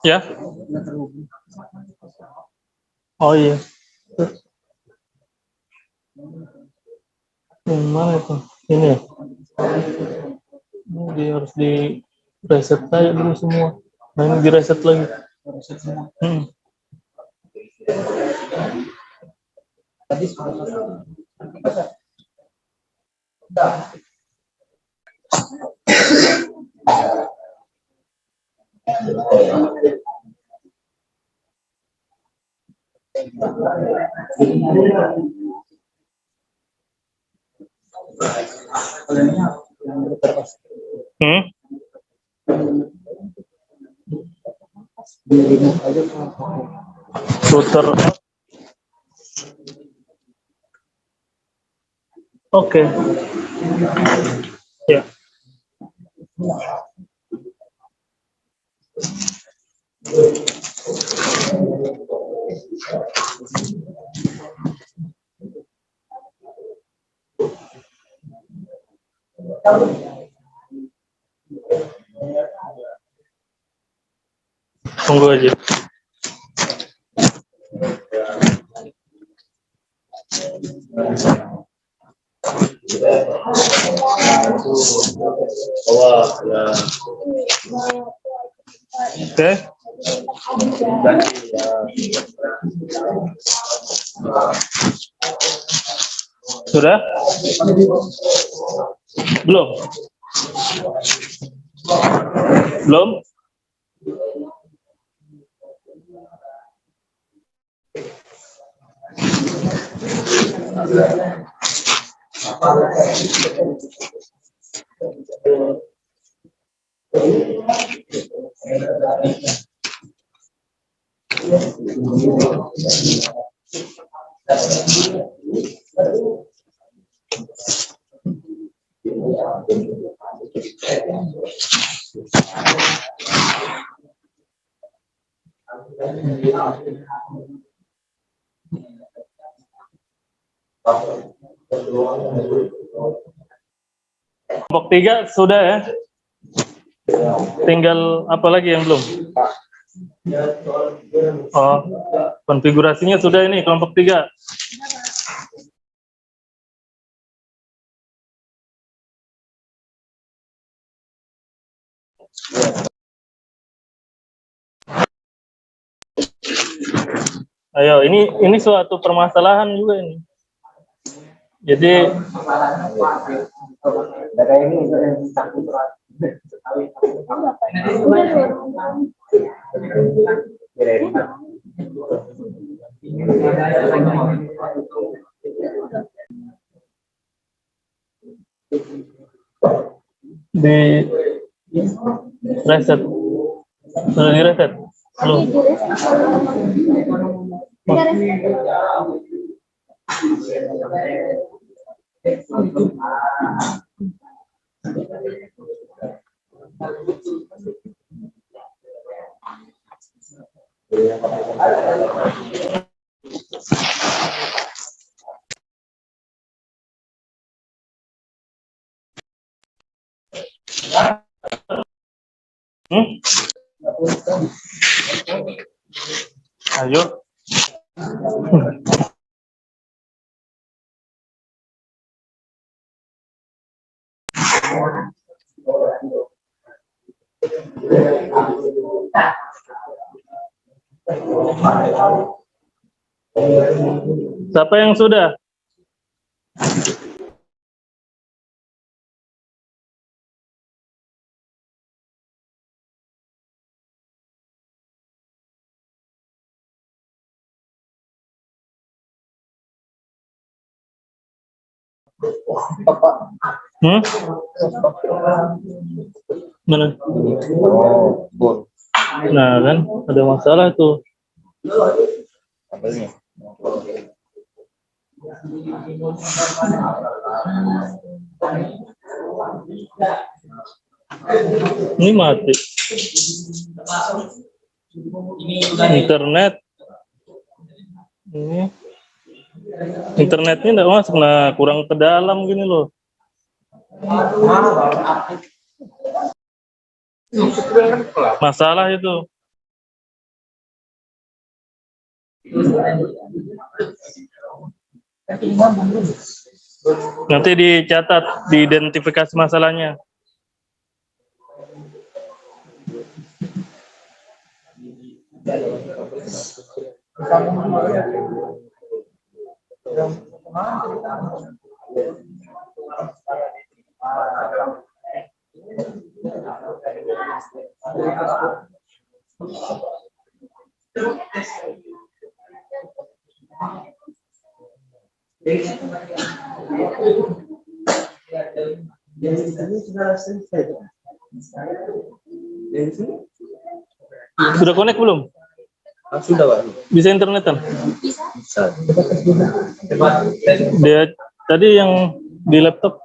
Ya? Oh iya. Yang mana itu? Ini ya? Ini harus di reset aja dulu semua. Nah ini di reset lagi. Router. Oke. Ya. Tunggu aja. Oke. Sudah? Belum? Belum? Kelompok 3 sudah ya? Tinggal apa lagi yang belum? Oh, konfigurasinya sudah ini kelompok 3. Ayo, ini suatu permasalahan juga ini. Jadi di reset, sudah di reset, belum? Ayo. Siapa yang sudah? Hmm? Mana? Oh, bon. Nah kan ada masalah tuh. Kabelnya. Ini mati. Internet. Ini. Internetnya enggak masuk, nah kurang ke dalam gini loh. Masalah itu. Nanti dicatat, diidentifikasi masalahnya. Sudah connect belum? Sudah, Pak. Bisa internetan? Bisa. Dia tadi yang di laptop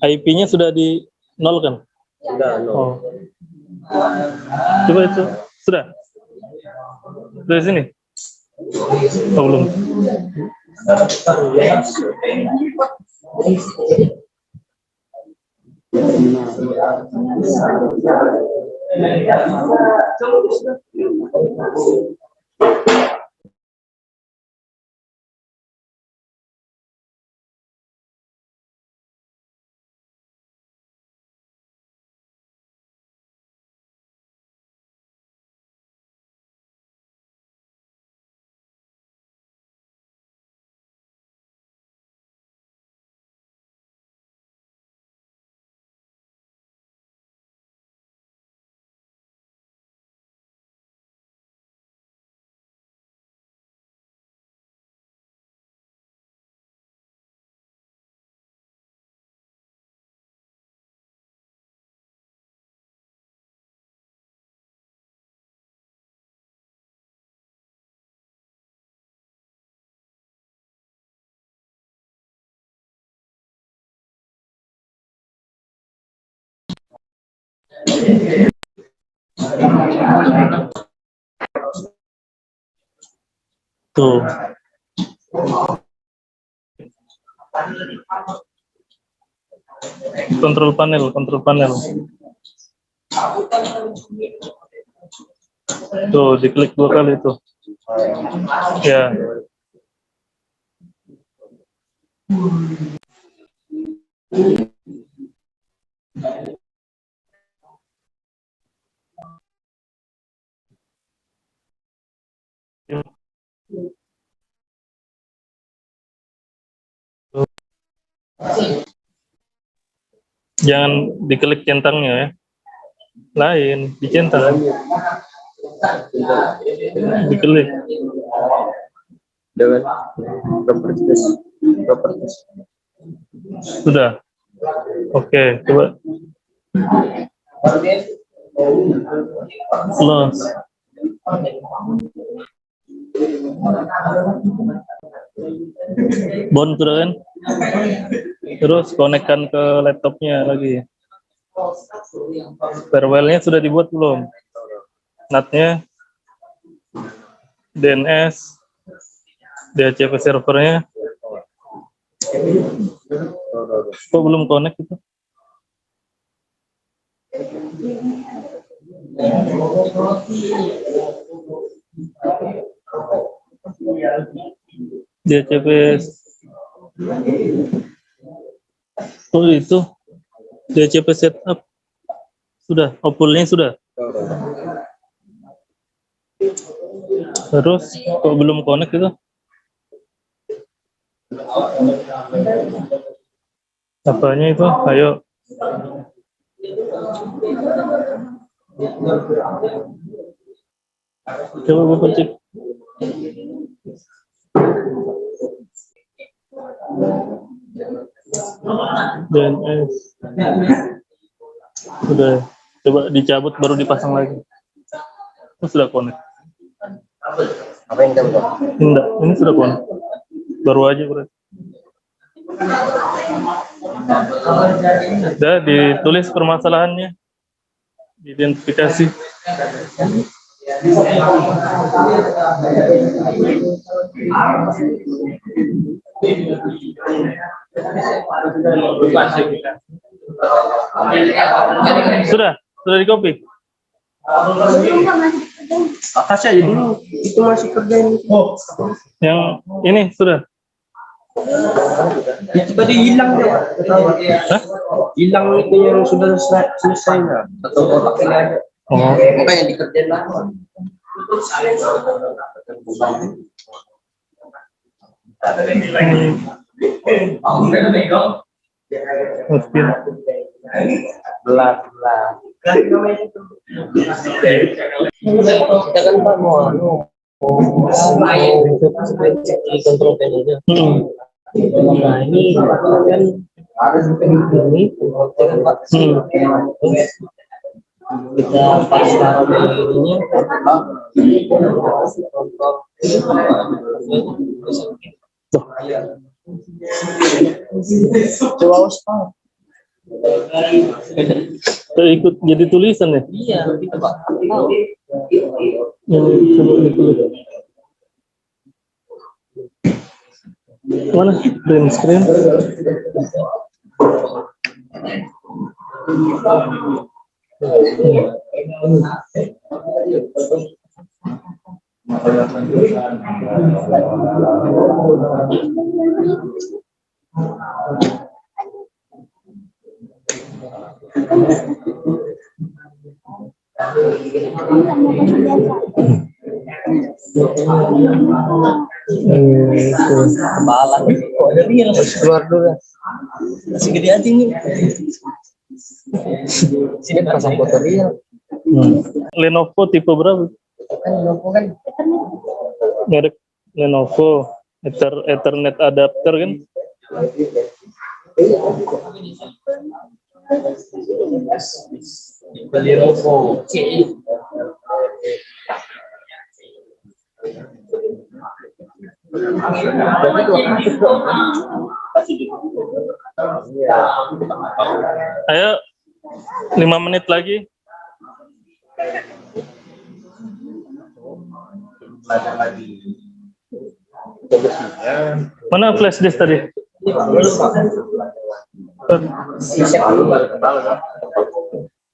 IP-nya sudah di nol kan? Sudah, no. Oh. Coba itu. Sudah? Dari sini? Oh, belum. Tuh. Kontrol panel, kontrol panel. Tuh, diklik 2 kali tuh. Ya. Jangan diklik centangnya ya. Lain, dicentang. Diklik. Dengan properties. Sudah. Oke, coba. Close. Bon sudah kan? Terus konekkan ke laptopnya lagi. Firewall-nya sudah dibuat belum? NAT-nya, DNS, DHCP servernya. Kok belum connect itu? DHCP. Oh itu DCP setup sudah, opulnya sudah. Terus kok belum connect itu? Apanya itu? Ayo. Coba Bapak cek. DNS. Sudah. Coba dicabut baru dipasang lagi. Oh, sudah connect. Apa yang kamu tahu? Enggak, ini sudah connect. Baru aja berarti. Sudah ditulis permasalahannya. Identifikasi. Sudah di copy. Atas aja dulu, itu masih kerjain. Yang ini sudah. Itu tadi hilang deh. Hah? Hilang itu yang sudah selesai lah. Atau kotak ini aja. Oh. Makanya dikerjain lagi. Mungkin. Belah. Kita kan Pak mau kontrol aja. Nah ini kan harus ini kan Pak. Kita pas taruh ininya coba Pak. Ikut jadi tulisan ya? Iya, gitu Pak. Yang coba ditulis. Mana? Print screen. Kepala. Keluar dulu. Masih gede aja ini. Sini pasang foto dia. Lenovo tipe berapa? Kan Lenovo kan. Merek Lenovo Ethernet adapter kan? Lenovo. Ayo 5 menit lagi. Mana flash disk tadi?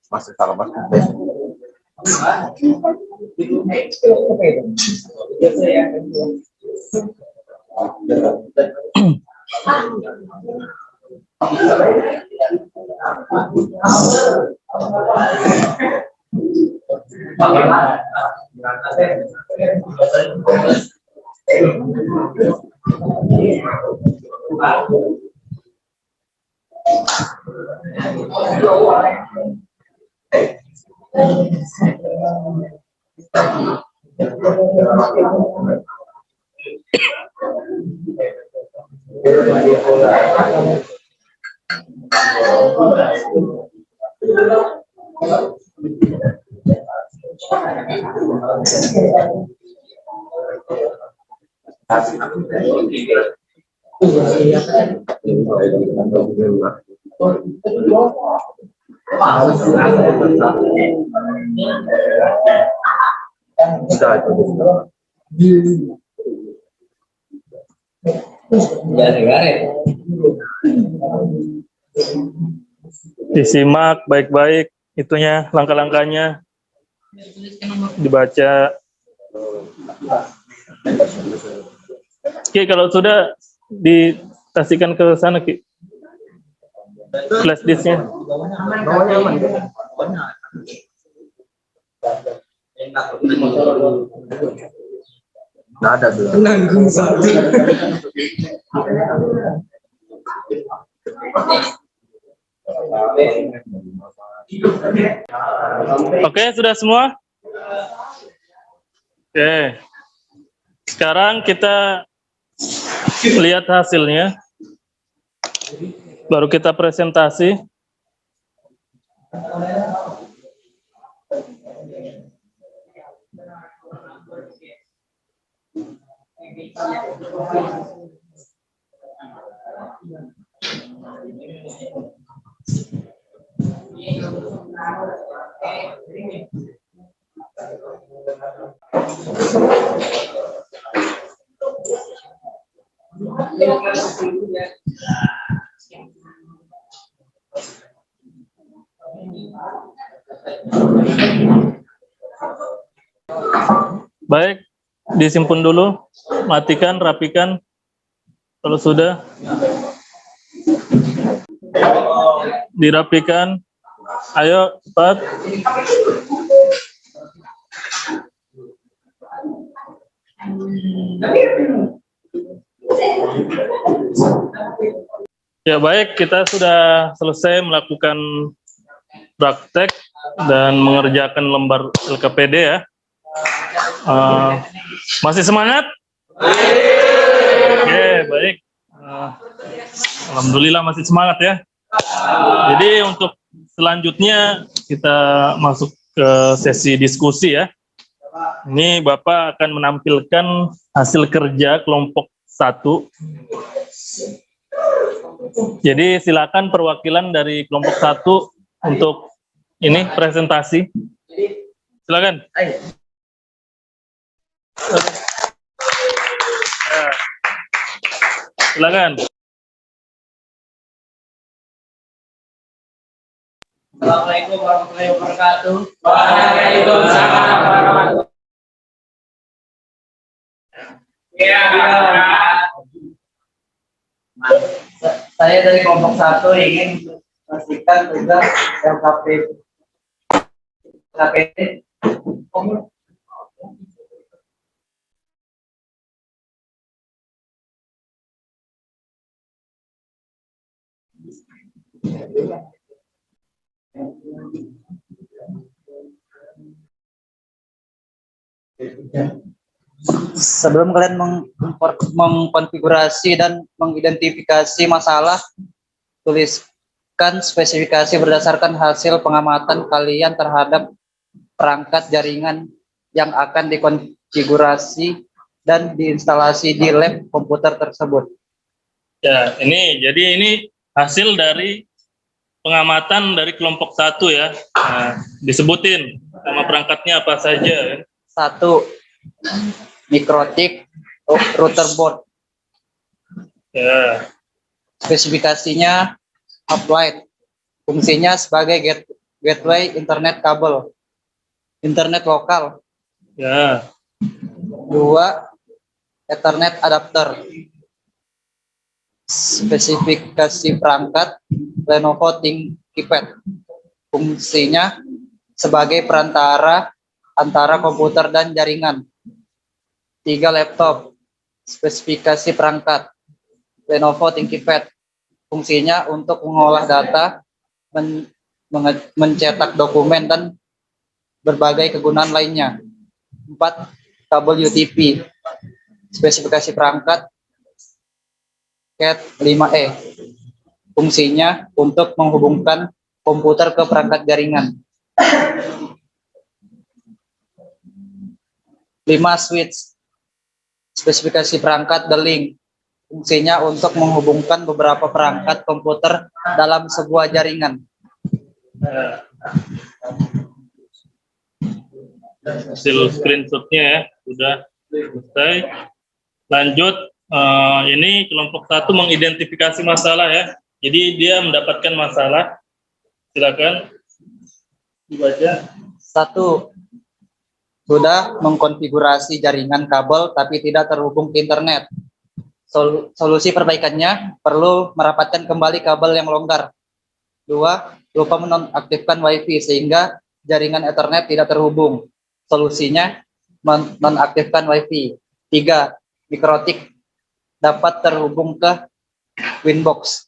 Masih salah Mas. Disimak baik-baik itunya, langkah-langkahnya dibaca. Oke, kalau sudah dikasihkan ke sana Ki. flash disknya. Bawahnya aman. Nggak ada tuh. Nanggung satu. Oke, sudah semua? Oke. Sekarang kita lihat hasilnya. Baru kita presentasi. Baik, disimpan dulu, matikan, rapikan. Kalau sudah, dirapikan. Ayo, cepat. Ya baik, kita sudah selesai melakukan praktek dan mengerjakan lembar LKPD ya. Masih semangat? Oke, baik. Alhamdulillah masih semangat ya. Jadi untuk selanjutnya kita masuk ke sesi diskusi ya. Ini Bapak akan menampilkan hasil kerja kelompok 1. Jadi silakan perwakilan dari kelompok 1 untuk ini presentasi. Silakan. Silakan. Assalamualaikum warahmatullahi wabarakatuh. Waalaikumsalam warahmatullahi wabarakatuh. Saya dari kelompok 1 ingin memastikan tugas LKPD. Sebelum kalian mengkonfigurasi dan mengidentifikasi masalah, tuliskan spesifikasi berdasarkan hasil pengamatan kalian terhadap perangkat jaringan yang akan dikonfigurasi dan diinstalasi di lab komputer tersebut. Ya, ini hasil dari pengamatan dari kelompok 1 ya. Nah, disebutin nama perangkatnya apa saja. 1. Mikrotik router board. Ya. Spesifikasinya uplight. Fungsinya sebagai gateway internet kabel. Internet lokal. Ya. 2. Ethernet adapter. Spesifikasi perangkat Lenovo ThinkPad. Fungsinya sebagai perantara antara komputer dan jaringan. 3. Laptop. Spesifikasi perangkat Lenovo ThinkPad. Fungsinya untuk mengolah data, mencetak dokumen, dan berbagai kegunaan lainnya. 4. Kabel UTP. Spesifikasi perangkat Cat5e. Fungsinya untuk menghubungkan komputer ke perangkat jaringan. 5. Switch. Spesifikasi perangkat The Link. Fungsinya untuk menghubungkan beberapa perangkat komputer dalam sebuah jaringan. Hasil screenshotnya ya, sudah selesai. Lanjut, ini kelompok 1 mengidentifikasi masalah ya. Jadi dia mendapatkan masalah. Silakan dibaca. 1. Sudah mengkonfigurasi jaringan kabel tapi tidak terhubung ke internet. Solusi perbaikannya perlu merapatkan kembali kabel yang longgar Dua, lupa menonaktifkan WiFi sehingga jaringan Ethernet tidak terhubung. Solusinya menonaktifkan WiFi. Tiga, mikrotik dapat terhubung ke Winbox.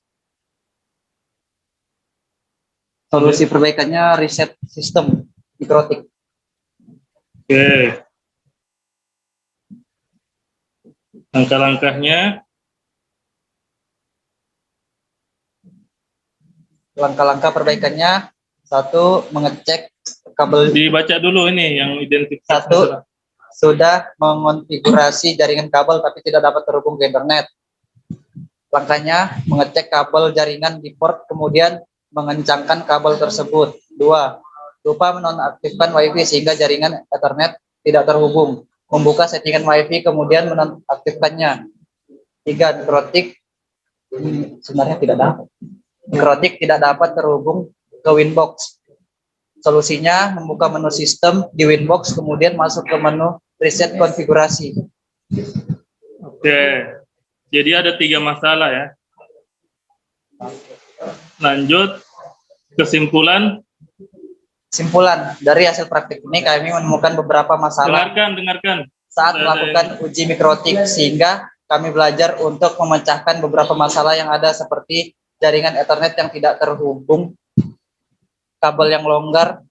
Solusi perbaikannya reset sistem mikrotik. Oke. Langkah-langkahnya. Langkah-langkah perbaikannya, satu, mengecek kabel. Dibaca dulu ini yang identifikasi. Satu, sudah mengonfigurasi jaringan kabel tapi tidak dapat terhubung ke internet. Langkahnya, mengecek kabel jaringan di port kemudian mengencangkan kabel tersebut. Dua, lupa menonaktifkan WiFi sehingga jaringan Ethernet tidak terhubung. Membuka settingan WiFi kemudian menonaktifkannya. Tiga, mikrotik sebenarnya tidak dapat. Mikrotik tidak dapat terhubung ke Winbox. Solusinya membuka menu sistem di Winbox kemudian masuk ke menu reset konfigurasi. Oke. Jadi ada 3 masalah ya. Lanjut kesimpulan. Simpulan dari hasil praktik ini kami menemukan beberapa masalah Dengarkan. saat melakukan uji mikrotik sehingga kami belajar untuk memecahkan beberapa masalah yang ada seperti jaringan Ethernet yang tidak terhubung, kabel yang longgar,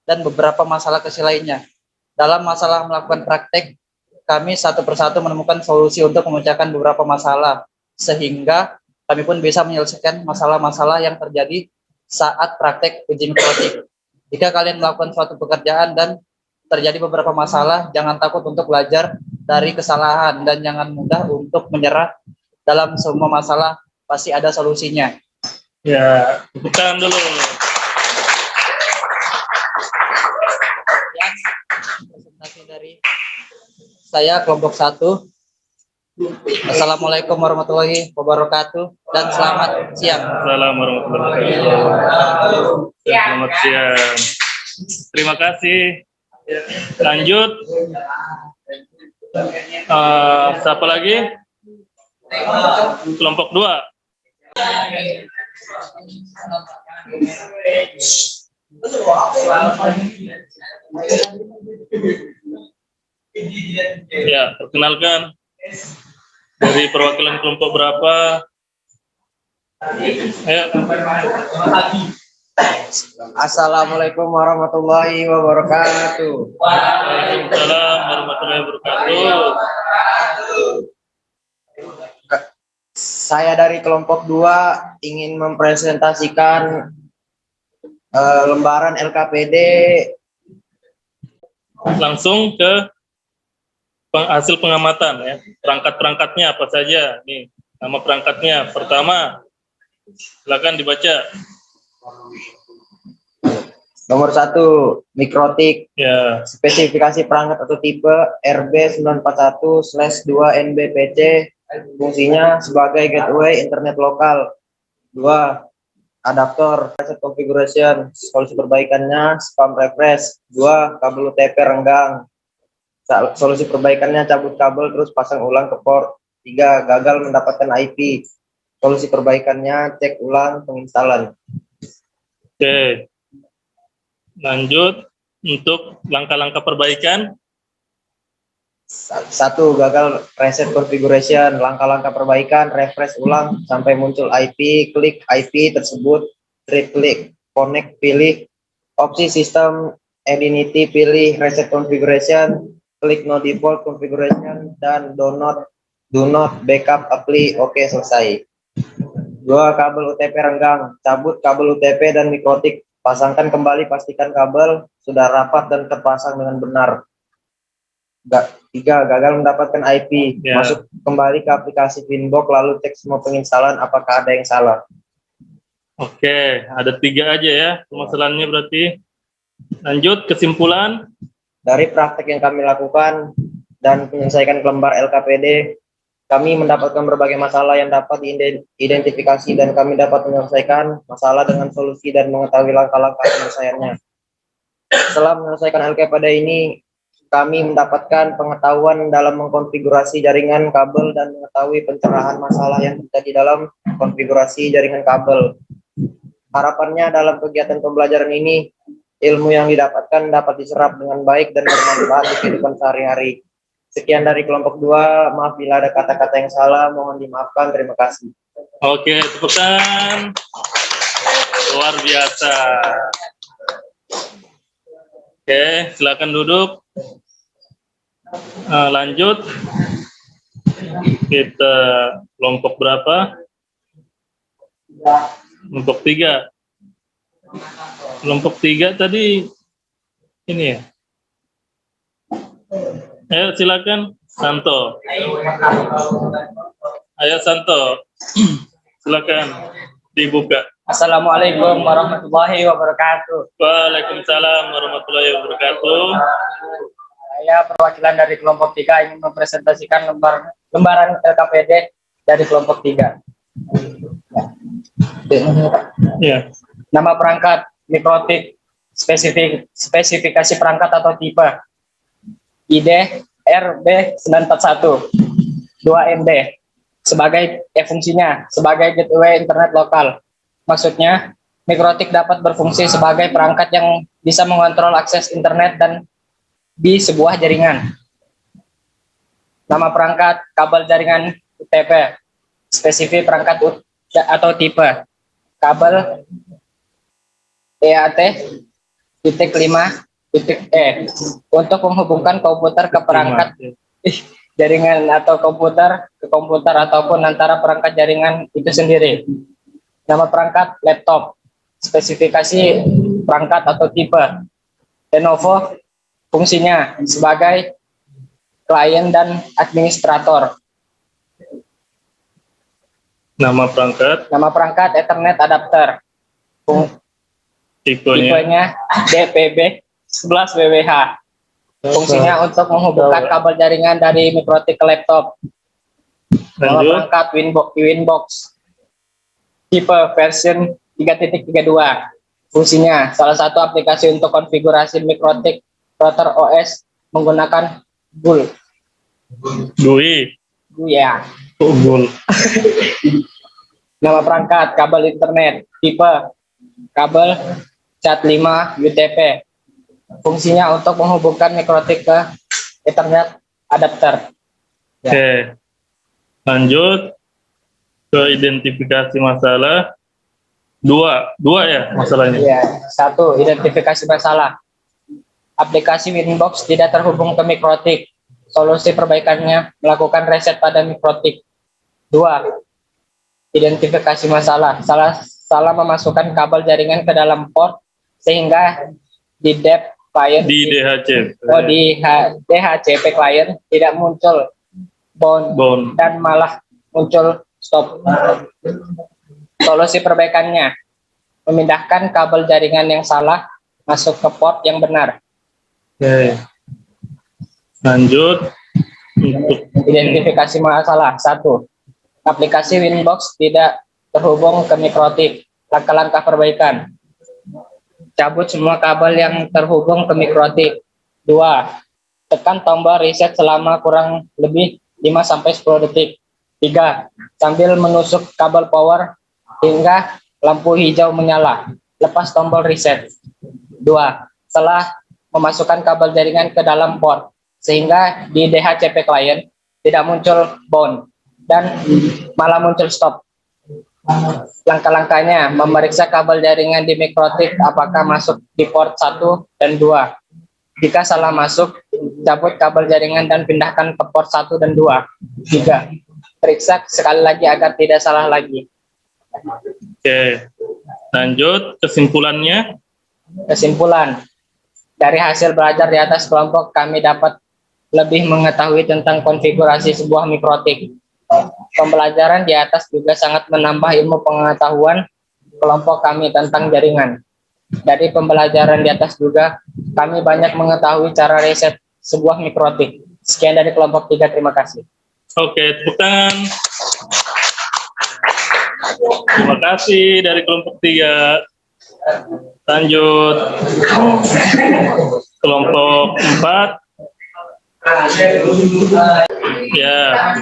dan beberapa masalah kecil lainnya. Dalam masalah melakukan praktek, kami satu persatu menemukan solusi untuk memecahkan beberapa masalah, sehingga kami pun bisa menyelesaikan masalah-masalah yang terjadi saat praktek uji mikrotik. Jika kalian melakukan suatu pekerjaan dan terjadi beberapa masalah, jangan takut untuk belajar dari kesalahan dan jangan mudah untuk menyerah dalam semua masalah. Pasti ada solusinya. Ya, tepuk tangan dulu. Ya, presentasi dari saya kelompok 1. Assalamualaikum warahmatullahi wabarakatuh dan selamat siang. Assalamualaikum warahmatullahi wabarakatuh. Selamat siang. Terima kasih. Lanjut. Siapa lagi? Kelompok 2. Ya, perkenalkan dari perwakilan kelompok berapa? Ayo. Assalamualaikum warahmatullahi wabarakatuh. Waalaikumsalam warahmatullahi wabarakatuh. Saya dari kelompok 2 ingin mempresentasikan lembaran LKPD. Langsung ke hasil pengamatan ya. Perangkat-perangkatnya apa saja? Nih, nama perangkatnya. Pertama, silakan dibaca. Nomor 1, mikrotik. Ya, Spesifikasi perangkat atau tipe RB941/2NBPC. Fungsinya sebagai gateway internet lokal. 2, adaptor reset configuration. Solusi perbaikannya spam refresh. 2, kabel UTP renggang. Solusi perbaikannya cabut kabel terus pasang ulang ke port. 3, gagal mendapatkan IP. Solusi perbaikannya cek ulang penginstalan. oke. Lanjut untuk langkah-langkah perbaikan. 1, gagal reset configuration. Langkah-langkah perbaikan, refresh ulang sampai muncul IP, klik IP tersebut, triple klik, connect, pilih opsi sistem identity, pilih reset configuration, klik no default configuration, dan do not backup apply. Oke, selesai. 2, kabel UTP renggang. Cabut kabel UTP dan mikrotik. Pasangkan kembali, pastikan kabel sudah rapat dan terpasang dengan benar. 3, gagal mendapatkan IP. Ya. Masuk kembali ke aplikasi Winbox lalu cek semua penginstalan apakah ada yang salah. Oke, ada 3 aja ya permasalahannya berarti. Lanjut kesimpulan. Dari praktek yang kami lakukan dan menyelesaikan lembar LKPD, kami mendapatkan berbagai masalah yang dapat diidentifikasi dan kami dapat menyelesaikan masalah dengan solusi dan mengetahui langkah-langkah penyelesaiannya. Setelah menyelesaikan LKPD ini, kami mendapatkan pengetahuan dalam mengkonfigurasi jaringan kabel dan mengetahui pencerahan masalah yang terjadi dalam konfigurasi jaringan kabel. Harapannya dalam kegiatan pembelajaran ini, ilmu yang didapatkan dapat diserap dengan baik dan bermanfaat di kehidupan sehari-hari. Sekian dari kelompok 2, maaf bila ada kata-kata yang salah, mohon dimaafkan, terima kasih. Oke, tepuk tangan. Luar biasa. Oke, silakan duduk. Lanjut. Kita kelompok berapa? Kelompok 3. Kelompok 3 tadi ini ya. Ayo silakan Santo. Ayo Santo. Silakan dibuka. Assalamualaikum warahmatullahi wabarakatuh. Waalaikumsalam warahmatullahi wabarakatuh. Saya perwakilan dari kelompok 3 ingin mempresentasikan lembaran LKPD dari kelompok 3. Ya. Nama perangkat mikrotik, spesifikasi perangkat atau tipe. ID RB941 2MD. Sebagai fungsinya sebagai gateway internet lokal. Maksudnya, mikrotik dapat berfungsi sebagai perangkat yang bisa mengontrol akses internet dan di sebuah jaringan. Nama perangkat kabel jaringan UTP. Spesifik perangkat atau tipe. Kabel EAT.5.E untuk menghubungkan komputer ke perangkat jaringan atau komputer ke komputer ataupun antara perangkat jaringan itu sendiri. Nama perangkat laptop, spesifikasi perangkat atau tipe. Lenovo, fungsinya sebagai klien dan administrator. Nama perangkat Ethernet adapter. Tipenya DPB 11WWH. Fungsinya untuk menghubungkan kabel jaringan dari mikrotik ke laptop. Nama perangkat Winbox. Tipe version 3.32. Fungsinya salah satu aplikasi untuk konfigurasi mikrotik router OS menggunakan GUI. Ya. Nama perangkat kabel internet. Tipe kabel CAT5 UTP. Fungsinya untuk menghubungkan mikrotik ke Ethernet adapter. Ya. Oke. Lanjut ke identifikasi masalah. Dua ya masalahnya. Iya, 1, identifikasi masalah. Aplikasi Winbox tidak terhubung ke mikrotik. Solusi perbaikannya melakukan reset pada mikrotik. 2, identifikasi masalah. Salah memasukkan kabel jaringan ke dalam port sehingga di DHCP client tidak muncul bound dan malah muncul stop. Solusi perbaikannya memindahkan kabel jaringan yang salah masuk ke port yang benar. Oke. Lanjut untuk Identifikasi masalah. 1, aplikasi Winbox tidak terhubung ke mikrotik. Langkah-langkah perbaikan. Cabut semua kabel yang terhubung ke mikrotik. 2, tekan tombol reset selama kurang lebih 5-10 detik. 3, sambil menusuk kabel power hingga lampu hijau menyala. Lepas tombol reset. 2, setelah memasukkan kabel jaringan ke dalam port sehingga di DHCP client tidak muncul bound dan malah muncul stop. Langkah-langkahnya memeriksa kabel jaringan di mikrotik apakah masuk di port 1 dan 2. Jika salah masuk, cabut kabel jaringan dan pindahkan ke port 1 dan 2. 3, periksa sekali lagi agar tidak salah lagi. Oke. Lanjut kesimpulannya. Kesimpulan, dari hasil belajar di atas kelompok kami dapat lebih mengetahui tentang konfigurasi sebuah mikrotik. Pembelajaran di atas juga sangat menambah ilmu pengetahuan kelompok kami tentang jaringan. Dari pembelajaran di atas juga kami banyak mengetahui cara reset sebuah mikrotik. Sekian dari kelompok 3, terima kasih. Oke, tepuk tangan. Terima kasih dari kelompok 3. Lanjut kelompok 4. Ya,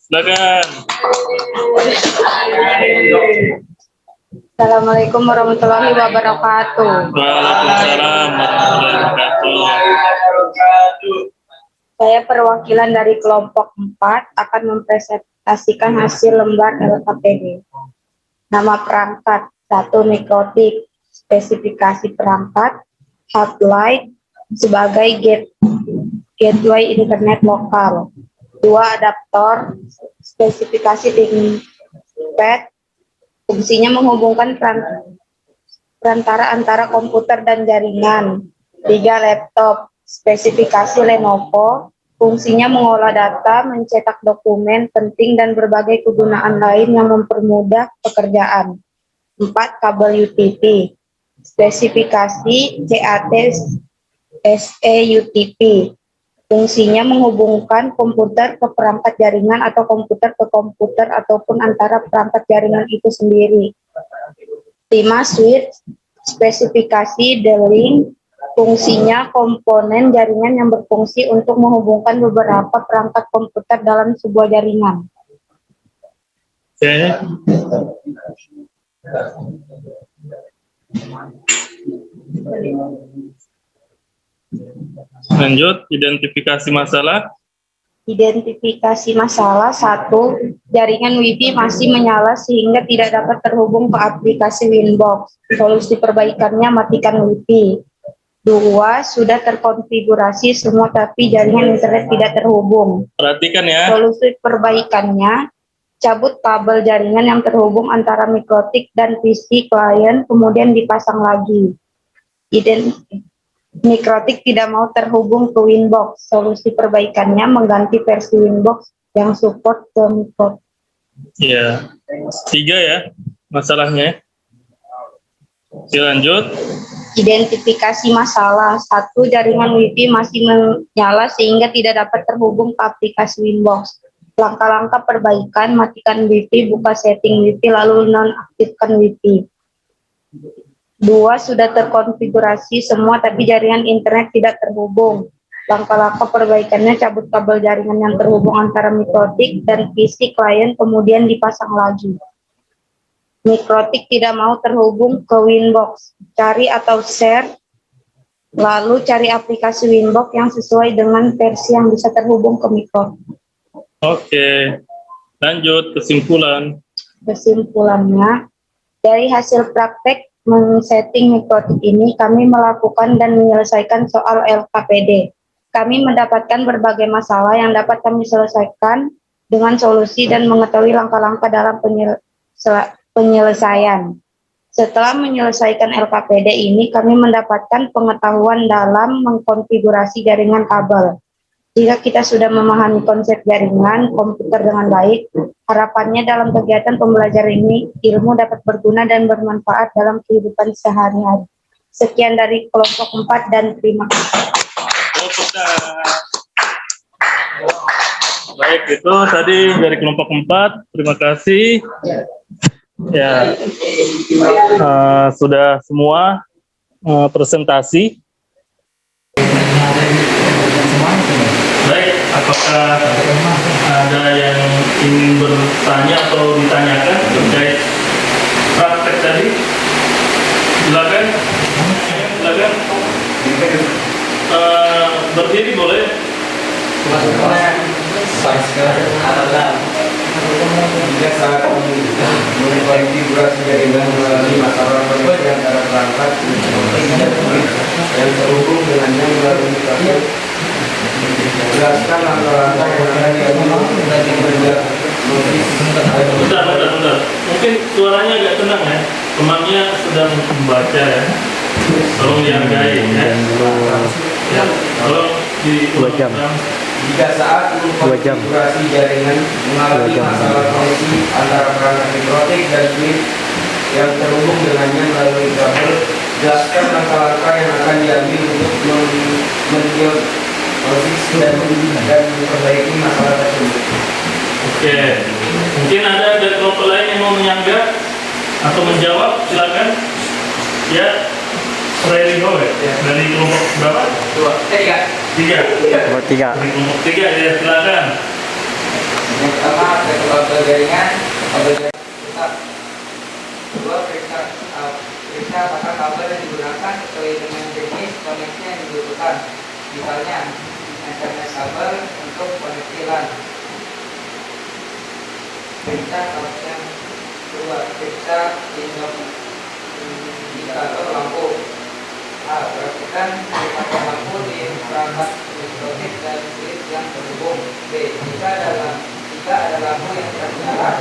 silakan. Assalamualaikum warahmatullahi wabarakatuh. Waalaikumsalam warahmatullahi wabarakatuh. Saya perwakilan dari kelompok 4 akan mempresentasikan hasil lembar LKPD. Nama perangkat 1 mikrotik, spesifikasi perangkat, hotline sebagai gateway internet lokal. 2 adaptor, spesifikasi ThinkPad, fungsinya menghubungkan perantara antara komputer dan jaringan. 3 laptop, spesifikasi Lenovo, fungsinya mengolah data, mencetak dokumen penting dan berbagai kegunaan lain yang mempermudah pekerjaan. 4 kabel UTP, spesifikasi CAT SE UTP, fungsinya menghubungkan komputer ke perangkat jaringan atau komputer ke komputer ataupun antara perangkat jaringan itu sendiri. 5 switch, spesifikasi D-Link, fungsinya komponen jaringan yang berfungsi untuk menghubungkan beberapa perangkat komputer dalam sebuah jaringan. Oke. Lanjut, identifikasi masalah. Identifikasi masalah 1, jaringan Wi-Fi masih menyala sehingga tidak dapat terhubung ke aplikasi Winbox. Solusi perbaikannya matikan Wi-Fi. 2, sudah terkonfigurasi semua tapi jaringan internet tidak terhubung. Perhatikan ya. Solusi perbaikannya, cabut kabel jaringan yang terhubung antara mikrotik dan PC klien kemudian dipasang lagi. Mikrotik tidak mau terhubung ke Winbox. Solusi perbaikannya mengganti versi Winbox yang support ke mikrotik. Ya. 3 ya masalahnya. Lanjut. Identifikasi masalah 1, jaringan Wi-Fi masih menyala sehingga tidak dapat terhubung ke aplikasi Winbox. Langkah-langkah perbaikan, matikan Wi-Fi, buka setting Wi-Fi lalu nonaktifkan Wi-Fi. 2, sudah terkonfigurasi semua tapi jaringan internet tidak terhubung. Langkah-langkah perbaikannya, cabut kabel jaringan yang terhubung antara mikrotik dan PC klien kemudian dipasang lagi. Mikrotik tidak mau terhubung ke Winbox. Cari atau share, lalu cari aplikasi Winbox yang sesuai dengan versi yang bisa terhubung ke mikrotik. Oke. Lanjut, kesimpulan. Kesimpulannya, dari hasil praktek men-setting mikrotik ini, kami melakukan dan menyelesaikan soal LKPD. Kami mendapatkan berbagai masalah yang dapat kami selesaikan dengan solusi dan mengetahui langkah-langkah dalam penyelesaian. Setelah menyelesaikan LKPD ini, kami mendapatkan pengetahuan dalam mengkonfigurasi jaringan kabel. Jika kita sudah memahami konsep jaringan komputer dengan baik, harapannya dalam kegiatan pembelajaran ini, ilmu dapat berguna dan bermanfaat dalam kehidupan sehari-hari. Sekian dari kelompok 4 dan terima kasih. Baik, itu tadi dari kelompok 4. Terima kasih. Ya, sudah semua presentasi. Baik, apakah ada yang ingin bertanya atau ditanyakan terkait praktek tadi? Silakan. Silakan. Berdiri boleh? Jika saat mengkonfigurasi jaringan melalui masalah di antara perangkat yang terhubung dengannya melalui kabel, jelaskan langkah-langkah yang akan diambil Bentar. Mungkin suaranya agak tenang ya. Temannya sedang membaca ya. Tolong dihargai ya. Ya, tolong di 2 jam. Jika saat mengkonfigurasi jaringan mengalami masalah koneksi antara perangkat mikrotik dan switch yang terhubung dengannya melalui kabel, jelaskan langkah-langkah yang akan diambil untuk mendiagnosis dan memperbaiki masalah tersebut. Oke. Mungkin ada dari kelompok lain yang mau menyanggah atau menjawab, silakan. Ya. Dari kelompok berapa? 3. 3. Dari kelompok 3 ya, silakan. Yang pertama, kabel jaringan tetap. 2, periksa diperlukan. Misalnya, SMS kabel untuk koneksi LAN. Periksa yang kedua, periksa indikator lampu. A. Perhatikan indikator lampu di perangkat elektronik dan switch yang terhubung. B. Jika ada lampu yang tidak menyala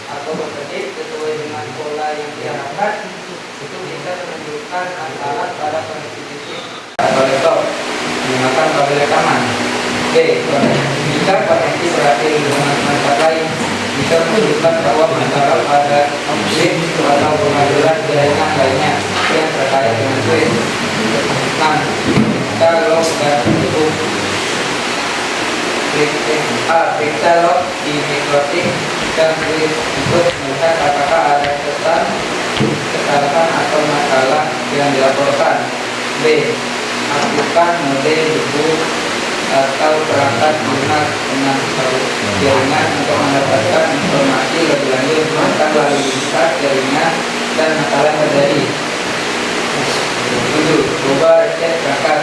atau berkedip sesuai dengan pola yang diharapkan, itu bisa menunjukkan masalah pada koneksi listrik atau laptop. Menggunakan kabel rekaman. B. Jika koneksi berhasil dengan manfaat lain, bisa menunjukkan bahwa masalah pada switch atau pengaturan jaringan lainnya yang terkait dengan switch. 6. Periksa log dan tutup. Periksa log di mikrotik dan switch untuk melihat apakah ada kesalahan atau masalah yang dilaporkan. B. Aktifkan mode debu atau perangkat lunak dengan jaringan untuk mendapatkan informasi lebih lanjut tentang lalu lintas jaringan dan masalah yang terjadi. 7. Coba reset perangkat.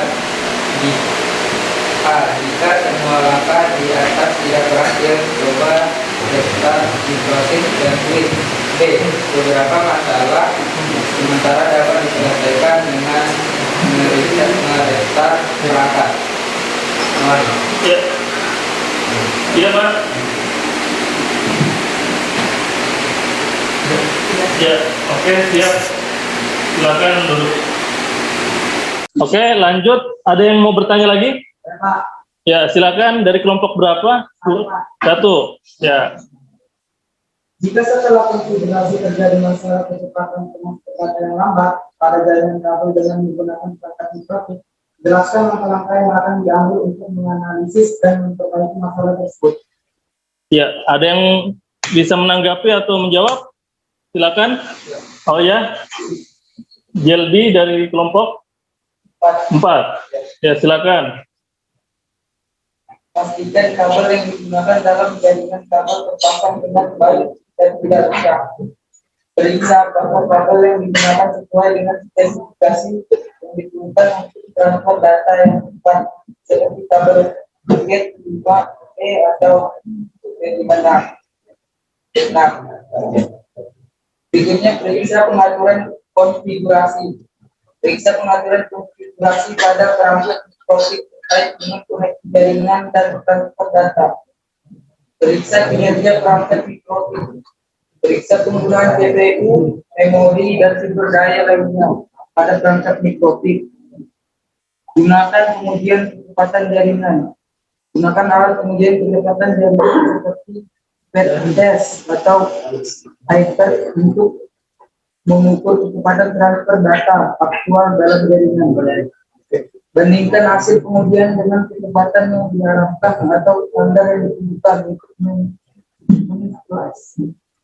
A. Jika semua langkah di atas tidak berhasil, coba restart mikrotik dan switch. B. Beberapa masalah sementara dapat diselesaikan dengan merestart perangkat. Ya. Iya, Pak. Ya, oke, siap. Silakan duduk. Oke, lanjut. Ada yang mau bertanya lagi? Ya, silakan. Dari kelompok berapa? 1. Ya. Jika setelah konfigurasi terjadi masalah kecepatan yang lambat pada jaringan kabel dengan menggunakan perangkat mikrotik, jelaskan langkah-langkah yang akan diambil untuk menganalisis dan memperbaiki masalah tersebut. Ya, ada yang bisa menanggapi atau menjawab? Silakan. Oh ya. Jeldi dari kelompok 4. Ya, silakan. Pastikan kabel yang digunakan dalam jaringan kabel terpasang dengan baik dan tidak rusak. Periksa apakah kabel yang digunakan sesuai dengan spesifikasi yang diperlukan untuk transfer data yang tepat, seperti kabel paket 5E atau 5. Berikutnya periksa pengaturan konfigurasi. Periksa pengaturan konfigurasi pada perangkat mikrotik terkait dengan koneksi jaringan dan transfer data. Periksa kinerja perangkat mikrotik. Periksa penggunaan CPU, memori, dan sumber daya lainnya pada perangkat mikrotik. Gunakan pengujian kecepatan jaringan. Gunakan alat pengujian kecepatan jaringan seperti speed test atau iTest untuk mengukur kecepatan transfer data aktual dalam jaringan. Bandingkan hasil pengujian dengan kecepatan yang diharapkan atau standar yang ditentukan untuk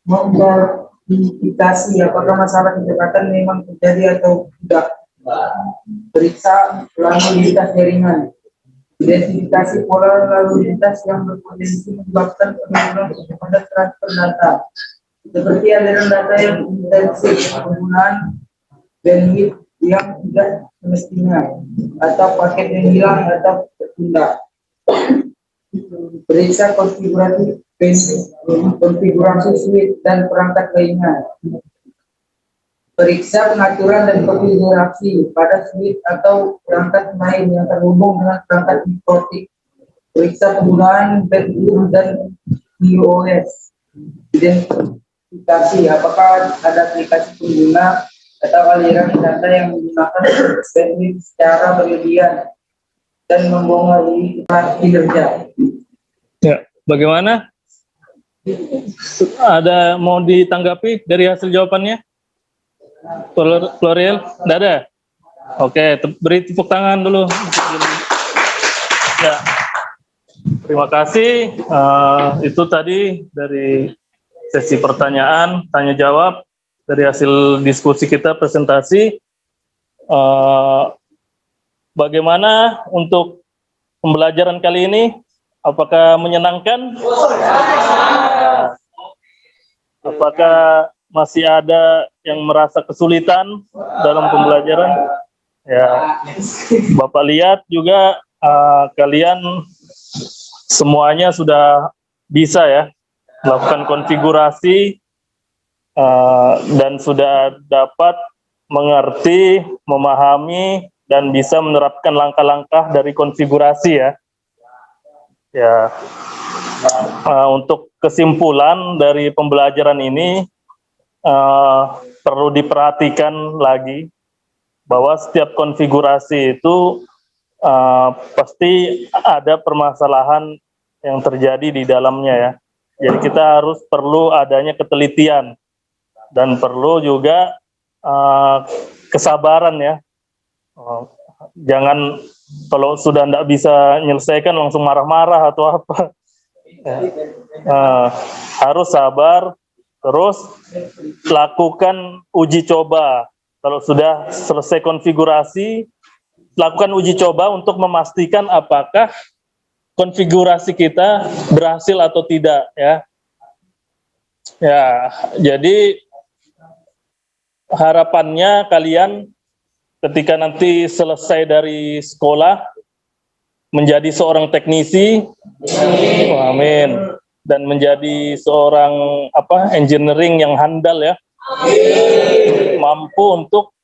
memverifikasi apakah masalah kecepatan memang terjadi atau tidak. Periksa lalu lintas jaringan. Identifikasi pola lalu lintas yang berpotensi menyebabkan penurunan kecepatan transfer data, seperti aliran data yang intensif, penggunaan bandwidth yang tidak semestinya, atau paket yang hilang atau tertunda. Periksa konfigurasi switch dan perangkat lainnya. Periksa pengaturan dan konfigurasi pada switch atau perangkat lain yang terhubung dengan perangkat mikrotik. Periksa penggunaan bandwidth dan iOS. Identifikasi apakah ada aplikasi pengguna atau aliran data yang menggunakan bandwidth secara berlebihan dan mempengaruhi kinerja. Ya, bagaimana? Ada mau ditanggapi dari hasil jawabannya? Floriel, tidak ada? Oke, beri tepuk tangan dulu. Ya, terima kasih. Itu tadi dari sesi pertanyaan, tanya jawab dari hasil diskusi kita, presentasi. Bagaimana untuk pembelajaran kali ini? Apakah menyenangkan? Apakah masih ada yang merasa kesulitan dalam pembelajaran? Ya, Bapak lihat juga kalian semuanya sudah bisa ya melakukan konfigurasi dan sudah dapat mengerti, memahami, dan bisa menerapkan langkah-langkah dari konfigurasi ya. Ya, untuk kesimpulan dari pembelajaran ini perlu diperhatikan lagi bahwa setiap konfigurasi itu pasti ada permasalahan yang terjadi di dalamnya ya. Jadi kita harus perlu adanya ketelitian dan perlu juga kesabaran ya. Jangan kalau sudah tidak bisa menyelesaikan langsung marah-marah atau apa. Harus sabar, terus lakukan uji coba. Kalau sudah selesai konfigurasi, lakukan uji coba untuk memastikan apakah konfigurasi kita berhasil atau tidak ya. Ya, jadi harapannya kalian ketika nanti selesai dari sekolah menjadi seorang teknisi, amin, dan menjadi seorang engineering yang handal ya, mampu untuk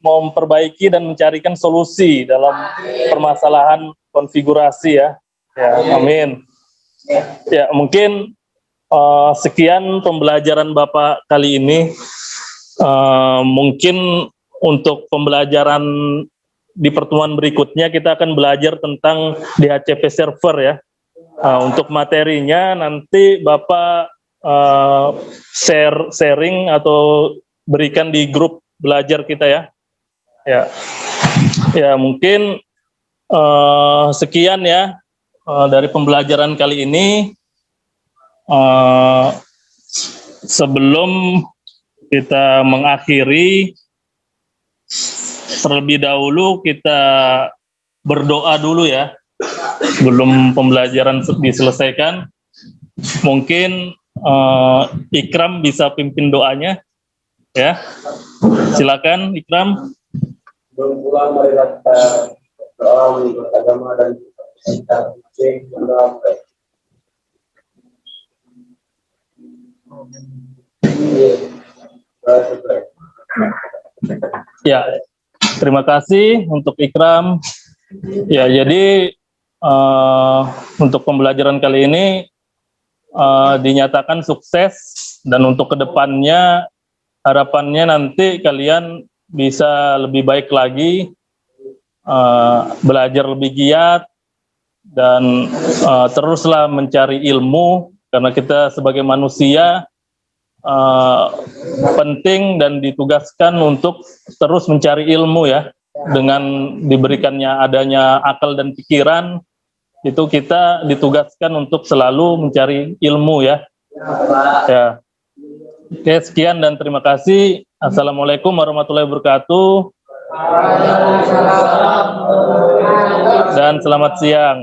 memperbaiki dan mencarikan solusi dalam permasalahan konfigurasi ya, amin. Ya mungkin sekian pembelajaran Bapak kali ini. Mungkin untuk pembelajaran di pertemuan berikutnya kita akan belajar tentang DHCP server ya. Untuk materinya nanti Bapak sharing atau berikan di grup belajar kita ya. Ya mungkin sekian ya dari pembelajaran kali ini. Sebelum kita mengakhiri, terlebih dahulu kita berdoa dulu ya, sebelum pembelajaran diselesaikan. Mungkin Ikram bisa pimpin doanya, ya. Silakan Ikram. Berpulang marilah kita berdoa menurut agama dan kita berdoa. Ya, terima kasih untuk Ikram. Ya, jadi untuk pembelajaran kali ini dinyatakan sukses, dan untuk kedepannya harapannya nanti kalian bisa lebih baik lagi, belajar lebih giat, dan teruslah mencari ilmu, karena kita sebagai manusia penting dan ditugaskan untuk terus mencari ilmu ya. Dengan diberikannya adanya akal dan pikiran, itu kita ditugaskan untuk selalu mencari ilmu ya. Ya. Oke, sekian dan terima kasih. Assalamualaikum warahmatullahi wabarakatuh. Dan selamat siang.